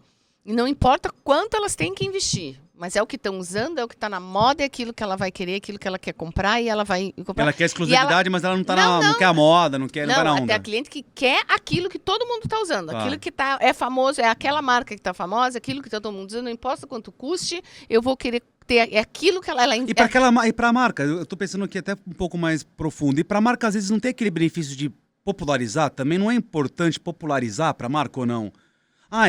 Speaker 2: e não importa quanto elas têm que investir. Mas é o que estão usando, é o que está na moda, é aquilo que ela vai querer, aquilo que ela quer comprar e ela vai comprar.
Speaker 1: Ela quer exclusividade, mas ela não quer a moda, não vai na onda.
Speaker 2: Até a cliente que quer aquilo que todo mundo está usando.
Speaker 1: Tá.
Speaker 2: Aquilo que é famoso, é aquela marca que está famosa, aquilo que tá todo mundo usando, não importa quanto custe, eu vou querer ter aquilo que ela
Speaker 1: E para a marca, eu tô pensando aqui até um pouco mais profundo, e para a marca às vezes não tem aquele benefício de popularizar também? Não é importante popularizar para a marca ou não?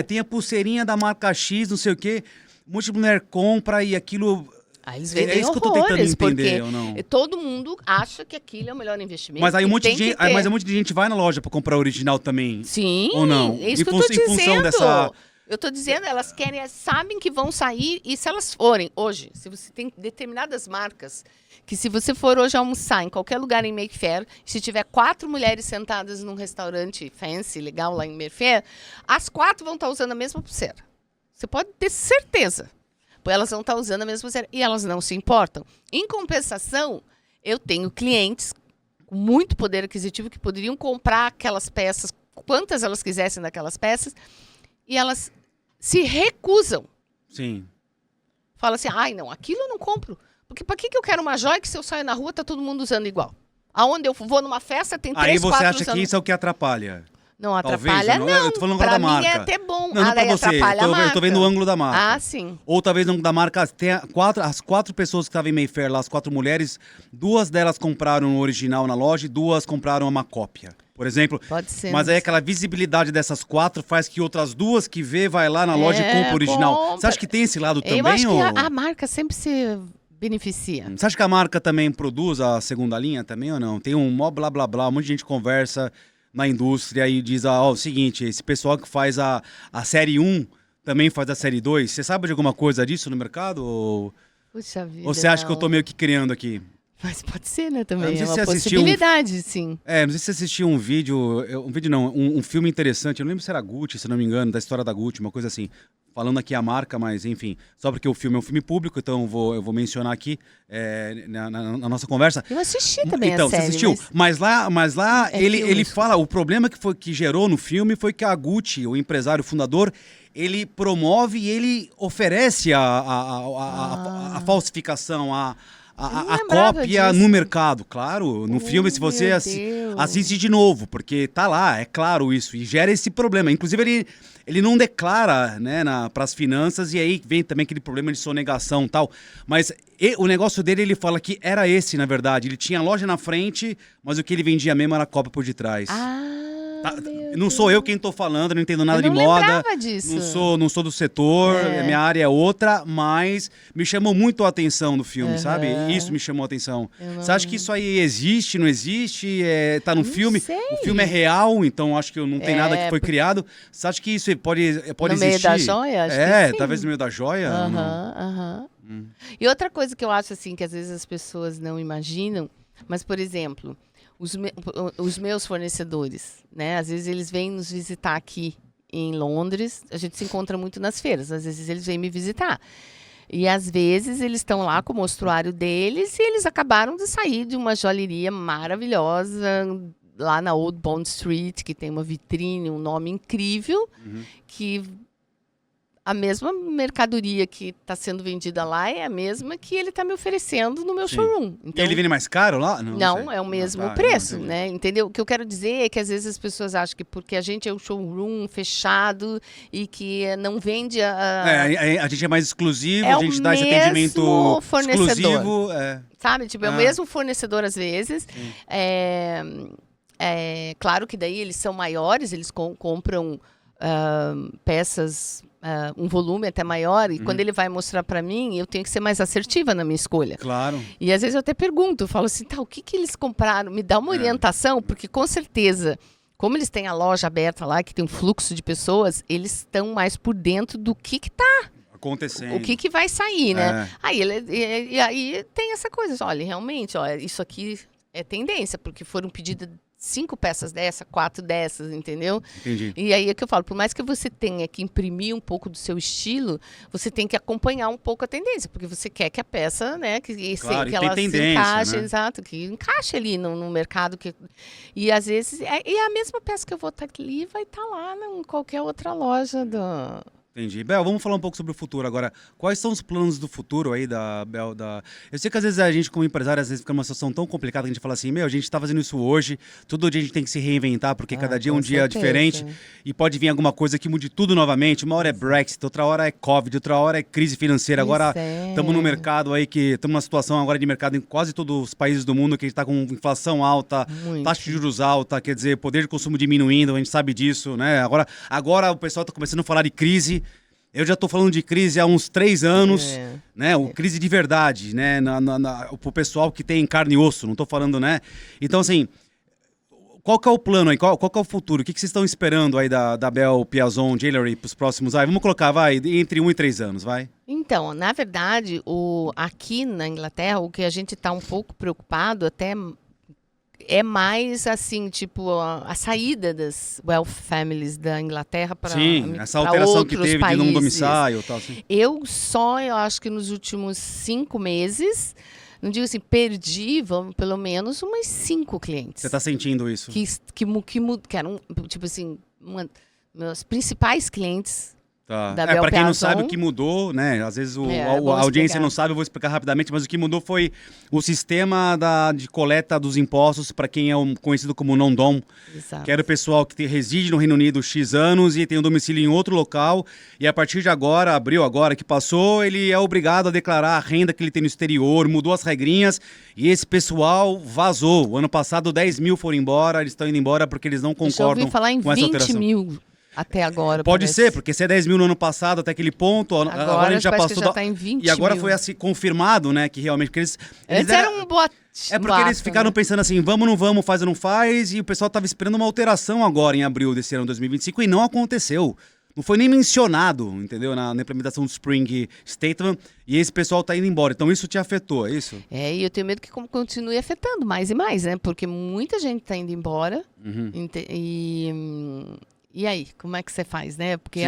Speaker 1: Tem a pulseirinha da marca X, não sei o quê, um monte de mulher compra e aquilo...
Speaker 2: Eles vendem
Speaker 1: isso que eu tô tentando
Speaker 2: horrores,
Speaker 1: entender,
Speaker 2: porque
Speaker 1: ou não?
Speaker 2: todo mundo acha que aquilo é o melhor investimento.
Speaker 1: Mas aí um monte
Speaker 2: tem
Speaker 1: de gente,
Speaker 2: que ter.
Speaker 1: mas um monte de gente vai na loja para comprar original também.
Speaker 2: Sim,
Speaker 1: ou não?
Speaker 2: é isso
Speaker 1: Em
Speaker 2: que eu tô
Speaker 1: função
Speaker 2: dizendo.
Speaker 1: dessa...
Speaker 2: Eu tô dizendo, elas sabem que vão sair, e se elas forem, hoje, se você tem determinadas marcas, que se você for hoje almoçar em qualquer lugar em Mayfair, se tiver 4 mulheres sentadas num restaurante fancy, legal lá em Mayfair, as 4 vão estar usando a mesma pulseira. Você pode ter certeza. Elas vão estar usando a mesma pulseira e elas não se importam. Em compensação, eu tenho clientes com muito poder aquisitivo que poderiam comprar aquelas peças, quantas elas quisessem daquelas peças, e elas se recusam.
Speaker 1: Sim.
Speaker 2: Fala assim, não, aquilo eu não compro. Porque para que eu quero uma joia que se eu saio na rua tá todo mundo usando igual? Aonde eu vou numa festa tem 3, 4
Speaker 1: Aí você acha
Speaker 2: usando...
Speaker 1: que isso é o que atrapalha?
Speaker 2: Não
Speaker 1: Talvez,
Speaker 2: atrapalha, não.
Speaker 1: Eu tô falando agora
Speaker 2: pra
Speaker 1: da
Speaker 2: mim
Speaker 1: marca.
Speaker 2: é até bom.
Speaker 1: Não pra você.
Speaker 2: Atrapalha a marca.
Speaker 1: Eu tô vendo o ângulo da marca.
Speaker 2: Sim.
Speaker 1: Ou talvez no ângulo da marca, tem as 4 pessoas que estavam em Mayfair lá, as 4 mulheres, 2 delas compraram o original na loja e 2 compraram uma cópia. Por exemplo.
Speaker 2: Pode ser.
Speaker 1: Mas aí aquela visibilidade dessas 4 faz que outras 2 que vê, vai lá na loja e compra o original.
Speaker 2: Compra.
Speaker 1: Você acha que tem esse lado também?
Speaker 2: Eu acho
Speaker 1: ou...
Speaker 2: que a marca sempre se beneficia.
Speaker 1: Você acha que a marca também produz a segunda linha também ou não? Tem um mó blá blá blá, um monte de gente conversa na indústria e diz, o seguinte, esse pessoal que faz a série 1 também faz a série 2. Você sabe de alguma coisa disso no mercado?
Speaker 2: Puxa vida.
Speaker 1: Ou você acha que eu tô meio que criando aqui?
Speaker 2: Mas pode ser, né, também.
Speaker 1: não sei
Speaker 2: É
Speaker 1: se
Speaker 2: uma
Speaker 1: você assistiu
Speaker 2: possibilidade, sim.
Speaker 1: Não sei se você assistiu um vídeo não, um filme interessante, eu não lembro se era Gucci, se não me engano, da história da Gucci, uma coisa assim. Falando aqui a marca, mas enfim, só porque o filme é um filme público, então eu vou mencionar aqui na nossa conversa.
Speaker 2: Eu assisti também
Speaker 1: então,
Speaker 2: a série.
Speaker 1: Você assistiu? Mas lá ele fala, o problema que gerou no filme foi que a Gucci, o empresário fundador, ele promove e ele oferece a falsificação, a cópia no mercado, claro. No filme, se você assiste de novo, porque tá lá, é claro isso, e gera esse problema. Inclusive, ele não declara, né, para as finanças, e aí vem também aquele problema de sonegação e tal. Mas o negócio dele, ele fala que era esse, na verdade. Ele tinha loja na frente, mas o que ele vendia mesmo era a cópia por detrás. Não sou eu quem tô falando, não entendo nada de moda.
Speaker 2: Disso.
Speaker 1: Não sou do setor, minha área é outra, mas me chamou muito a atenção no filme, sabe? Isso me chamou a atenção. Você acha que isso aí existe, não existe? Tá no filme?
Speaker 2: Sei.
Speaker 1: O filme é real, então acho que não tem nada que foi criado. Você acha que isso pode existir?
Speaker 2: No meio da joia? Acho que sim.
Speaker 1: Talvez no meio da joia.
Speaker 2: E outra coisa que eu acho assim, que às vezes as pessoas não imaginam, mas, por exemplo, os meus fornecedores, né? Às vezes eles vêm nos visitar aqui em Londres, a gente se encontra muito nas feiras, às vezes eles vêm me visitar. E às vezes eles estão lá com o mostruário deles e eles acabaram de sair de uma joalheria maravilhosa lá na Old Bond Street, que tem uma vitrine, um nome incrível, que a mesma mercadoria que está sendo vendida lá é a mesma que ele está me oferecendo no meu showroom. Então,
Speaker 1: e ele vende mais caro lá?
Speaker 2: Não, é o mesmo preço, né? Entendeu? O que eu quero dizer é que às vezes as pessoas acham que porque a gente é um showroom fechado e que não vende
Speaker 1: a gente é mais exclusivo, a gente dá esse atendimento exclusivo.
Speaker 2: Sabe? Tipo, é o mesmo fornecedor às vezes. Claro que daí eles são maiores, eles compram peças... um volume até maior, e quando ele vai mostrar para mim, eu tenho que ser mais assertiva na minha escolha.
Speaker 1: Claro.
Speaker 2: E às vezes eu até pergunto, eu falo assim, o que eles compraram? Me dá uma orientação, porque com certeza, como eles têm a loja aberta lá, que tem um fluxo de pessoas, eles estão mais por dentro do que tá
Speaker 1: acontecendo.
Speaker 2: O que vai sair, né? Aí tem essa coisa, olha, realmente, isso aqui é tendência, porque foram pedidas 5 peças dessa, 4 dessas, entendeu?
Speaker 1: Entendi.
Speaker 2: E aí é que eu falo, por mais que você tenha que imprimir um pouco do seu estilo, você tem que acompanhar um pouco a tendência, porque você quer que a peça, né, que ela se encaixe, né? Exato, que encaixe ali no mercado. E às vezes, e a mesma peça que eu vou estar ali vai estar lá em qualquer outra loja da...
Speaker 1: Entendi. Bel, vamos falar um pouco sobre o futuro agora. Quais são os planos do futuro aí da Bel? Eu sei que às vezes a gente, como empresário, às vezes fica numa situação tão complicada que a gente fala assim, a gente está fazendo isso hoje, todo dia a gente tem que se reinventar, porque cada dia é um dia diferente e pode vir alguma coisa que mude tudo novamente. Uma hora é Brexit, outra hora é Covid, outra hora é crise financeira. Agora estamos no mercado aí, que estamos numa situação agora de mercado em quase todos os países do mundo, que a gente está com inflação alta, taxa de juros alta, quer dizer, poder de consumo diminuindo, a gente sabe disso, né? Agora o pessoal está começando a falar de crise. Eu já estou falando de crise há uns 3 anos, né? Crise de verdade, né? Pro pessoal que tem carne e osso, não estou falando, né? Então, assim, qual que é o plano aí? Qual que é o futuro? O que vocês estão esperando aí da Bel Piazon Jewelry para os próximos... vamos colocar, entre 1 e 3 anos, vai.
Speaker 2: Então, na verdade, aqui na Inglaterra, o que a gente está um pouco preocupado até... é mais assim, tipo, a saída das wealth families da Inglaterra para
Speaker 1: essa alteração que teve
Speaker 2: países.
Speaker 1: De não domicílio e tal. Assim.
Speaker 2: Eu acho que nos últimos 5 meses, não digo assim, perdi, pelo menos, umas 5 clientes.
Speaker 1: Você está sentindo isso?
Speaker 2: Que eram, tipo assim, meus principais clientes.
Speaker 1: Para quem não sabe, o que mudou, né? Às vezes a audiência não sabe, eu vou explicar rapidamente, mas o que mudou foi o sistema de coleta dos impostos para quem é conhecido como non-dom, que era o pessoal que reside no Reino Unido X anos e tem um domicílio em outro local, e a partir de agora, abril agora que passou, ele é obrigado a declarar a renda que ele tem no exterior, mudou as regrinhas, e esse pessoal vazou. O ano passado 10 mil foram embora, eles estão indo embora porque eles não concordam
Speaker 2: falar em
Speaker 1: com essa alteração.
Speaker 2: 20 mil. Até agora.
Speaker 1: Pode ser, porque se é 10 mil no ano passado, até aquele ponto, agora a gente já passou.
Speaker 2: Que já tá em 20
Speaker 1: e agora
Speaker 2: mil.
Speaker 1: Foi assim confirmado, né? Que realmente. Antes
Speaker 2: era um boato.
Speaker 1: É porque eles ficaram pensando assim: vamos, não vamos, faz ou não faz. E o pessoal tava esperando uma alteração agora em abril desse ano 2025 e não aconteceu. Não foi nem mencionado, entendeu? Na implementação do Spring Statement. E esse pessoal tá indo embora. Então isso te afetou, é isso?
Speaker 2: E eu tenho medo que continue afetando mais e mais, né? Porque muita gente tá indo embora. E aí, como é que você faz, né? Porque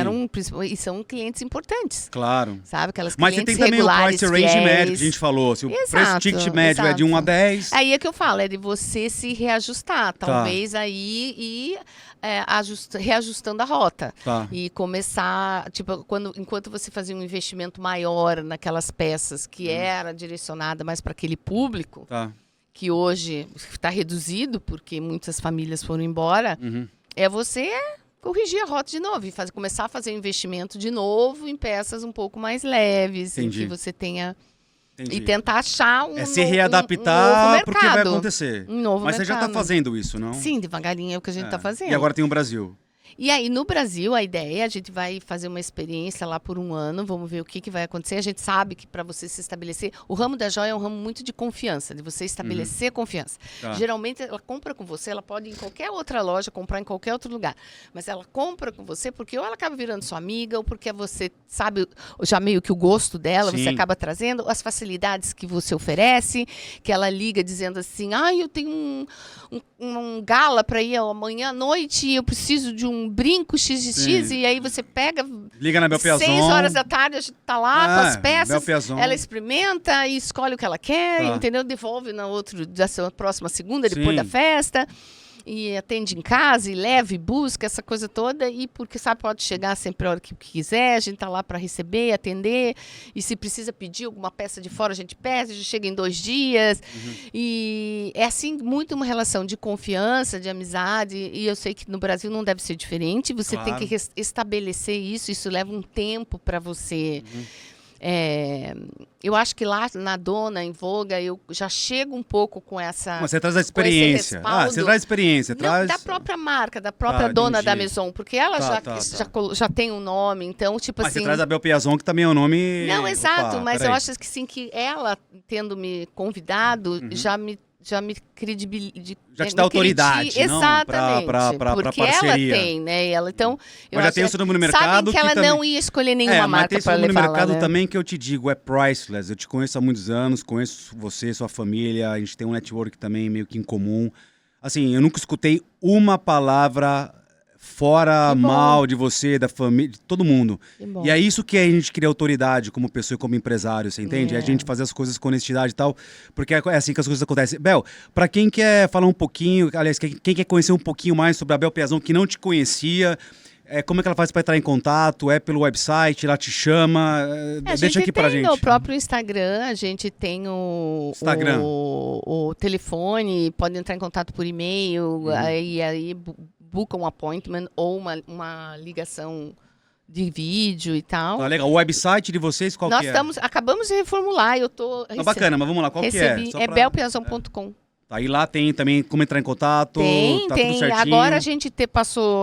Speaker 2: e são clientes importantes.
Speaker 1: Claro.
Speaker 2: Sabe? Aquelas
Speaker 1: Mas
Speaker 2: clientes
Speaker 1: você tem também o price range
Speaker 2: fiéis.
Speaker 1: médio que a gente falou. Se o preço ticket médio é de 1 a 10...
Speaker 2: Aí é que eu falo, é de você se reajustar. Talvez aí ir reajustando a rota.
Speaker 1: Tá.
Speaker 2: E começar, tipo, enquanto você fazia um investimento maior naquelas peças que era direcionada mais para aquele público, que hoje está reduzido, porque muitas famílias foram embora, é você corrigir a rota de novo e começar a fazer um investimento de novo em peças um pouco mais leves, em que você tenha... E tentar achar
Speaker 1: se readaptar
Speaker 2: um novo
Speaker 1: porque vai acontecer.
Speaker 2: Um novo
Speaker 1: Mas
Speaker 2: mercado.
Speaker 1: você já está fazendo isso, não?
Speaker 2: Sim, devagarinho é o que a gente está fazendo.
Speaker 1: E agora tem o Brasil.
Speaker 2: E aí, no Brasil, a ideia, a gente vai fazer uma experiência lá por um ano, vamos ver o que vai acontecer. A gente sabe que para você se estabelecer, o ramo da joia é um ramo muito de confiança, de você estabelecer confiança. Geralmente, ela compra com você, ela pode ir em qualquer outra loja, comprar em qualquer outro lugar. Mas ela compra com você porque ou ela acaba virando sua amiga, ou porque você sabe já meio que o gosto dela, você acaba trazendo as facilidades que você oferece, que ela liga dizendo assim, eu tenho um gala para ir amanhã à noite, eu preciso de um brinco XXX, e aí você pega...
Speaker 1: Liga na Bel Piazon.
Speaker 2: 6 horas da tarde, a gente tá lá com as peças, ela experimenta e escolhe o que ela quer, entendeu? Devolve na próxima segunda, depois da festa, e atende em casa, e leva e busca, essa coisa toda, e porque sabe, pode chegar sempre a hora que quiser, a gente tá lá para receber, atender, e se precisa pedir alguma peça de fora, a gente pede, a gente chega em 2 dias, e é assim, muito uma relação de confiança, de amizade, e eu sei que no Brasil não deve ser diferente, você tem que estabelecer isso leva um tempo para você... eu acho que lá na Dona, em Voga, eu já chego um pouco com essa...
Speaker 1: Mas você traz a experiência. Você traz a experiência.
Speaker 2: Da própria marca, da própria dona da Maison, porque ela já tem um nome, então, tipo assim...
Speaker 1: Mas você traz a Bel Piazon, que também é um nome...
Speaker 2: Não, exato, mas eu acho que sim, que ela, tendo me convidado, já me credibiliza.
Speaker 1: Já te dá autoridade,
Speaker 2: exatamente,
Speaker 1: para
Speaker 2: porque
Speaker 1: parceria.
Speaker 2: ela tem, né? Então,
Speaker 1: mas já tem o seu nome no mercado.
Speaker 2: Sabem que ela não ia escolher nenhuma marca para levar.
Speaker 1: Mas tem o seu nome no mercado também que eu te digo, é priceless. Eu te conheço há muitos anos, conheço você, sua família, a gente tem um network também meio que em comum. Assim, eu nunca escutei uma palavra fora mal de você, da família, de todo mundo. E é isso que a gente cria autoridade como pessoa e como empresário, você entende? É a gente fazer as coisas com honestidade e tal, porque é assim que as coisas acontecem. Bel, pra quem quer falar um pouquinho, aliás, quem quer conhecer um pouquinho mais sobre a Bel Piazon, que não te conhecia, como é que ela faz para entrar em contato? É pelo website, ela te chama? Deixa aqui pra gente. A gente tem
Speaker 2: no próprio Instagram, a gente tem o telefone, pode entrar em contato por e-mail, aí busca um appointment ou uma ligação de vídeo e tal.
Speaker 1: Tá legal. O website de vocês, qual que é?
Speaker 2: Nós acabamos de reformular, eu tô...
Speaker 1: bacana, mas vamos lá, qual que é?
Speaker 2: É belpiazon.com.
Speaker 1: Aí lá tem também como entrar em contato,
Speaker 2: tem.
Speaker 1: Tudo certinho.
Speaker 2: Agora a gente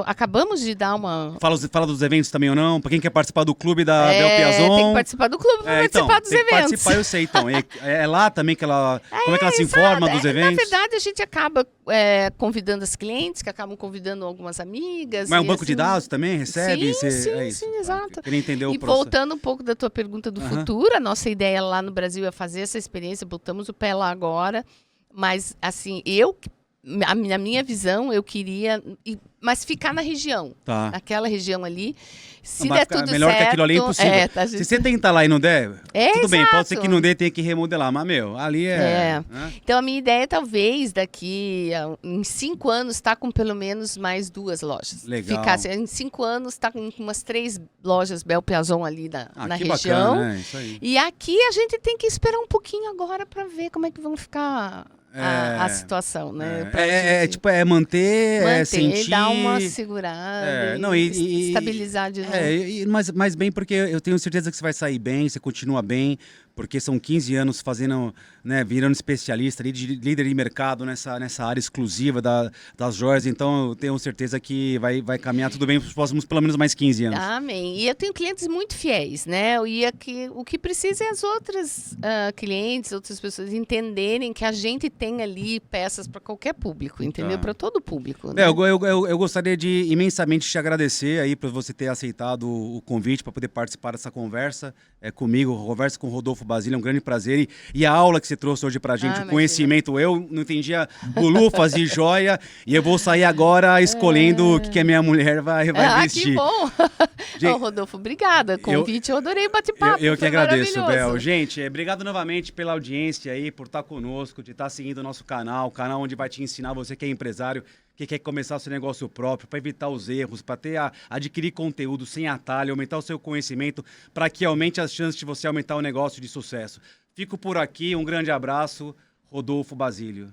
Speaker 2: acabamos de dar uma...
Speaker 1: Fala dos eventos também ou não? Pra quem quer participar do clube da Bel Piazon.
Speaker 2: Tem que participar do clube pra participar dos eventos.
Speaker 1: Participar, eu sei, então. É lá também que ela... Como é que ela se informa dos eventos?
Speaker 2: Na verdade, a gente acaba convidando as clientes, que acabam convidando algumas amigas.
Speaker 1: Mas é um banco de dados também? Recebe?
Speaker 2: Sim, exato.
Speaker 1: Eu queria entender o
Speaker 2: processo. E voltando um pouco da tua pergunta do futuro, a nossa ideia lá no Brasil é fazer essa experiência, botamos o pé lá agora. Mas, assim, na minha visão, eu queria... Mas ficar na região. Naquela região ali. Se der tudo
Speaker 1: melhor
Speaker 2: certo...
Speaker 1: que aquilo ali é impossível. Se você tentar lá e não der, tudo bem. Pode ser que não dê, tenha que remodelar. Mas, ali
Speaker 2: Né? Então, a minha ideia é, talvez, daqui em 5 anos, estar com pelo menos mais 2 lojas.
Speaker 1: Legal.
Speaker 2: Em 5 anos, estar com umas 3 lojas Bel Piazon ali na
Speaker 1: que
Speaker 2: região.
Speaker 1: Bacana, isso aí.
Speaker 2: E aqui a gente tem que esperar um pouquinho agora para ver como é que vão ficar... A situação, né?
Speaker 1: Manter, sentir...
Speaker 2: dar uma segurada, estabilizar de novo.
Speaker 1: Mas bem, porque eu tenho certeza que você vai sair bem, você continua bem, porque são 15 anos fazendo, né, virando especialista, líder de mercado nessa área exclusiva das joias, então eu tenho certeza que vai caminhar tudo bem para os próximos pelo menos mais 15 anos.
Speaker 2: Amém. E eu tenho clientes muito fiéis, né? O que precisa é as outras clientes, outras pessoas entenderem que a gente tem ali peças para qualquer público, entendeu? Para todo público.
Speaker 1: Né? Eu gostaria de imensamente te agradecer aí por você ter aceitado o convite para poder participar dessa conversa comigo, conversa com o Rodolfo Basílio, é um grande prazer. E a aula que você trouxe hoje pra gente, o conhecimento, eu não entendia lufas e joia, e eu vou sair agora escolhendo o que a minha mulher vai vestir.
Speaker 2: Que bom! Gente, Rodolfo, obrigada. Convite, eu adorei bate-papo.
Speaker 1: Eu que agradeço, Bel. Gente, obrigado novamente pela audiência aí, por estar conosco, de estar seguindo o nosso canal onde vai te ensinar, você que é empresário, que quer começar o seu negócio próprio, para evitar os erros, para adquirir conteúdo sem atalho, aumentar o seu conhecimento, para que aumente as chances de você aumentar o negócio de sucesso. Fico por aqui, um grande abraço, Rodolfo Basílio.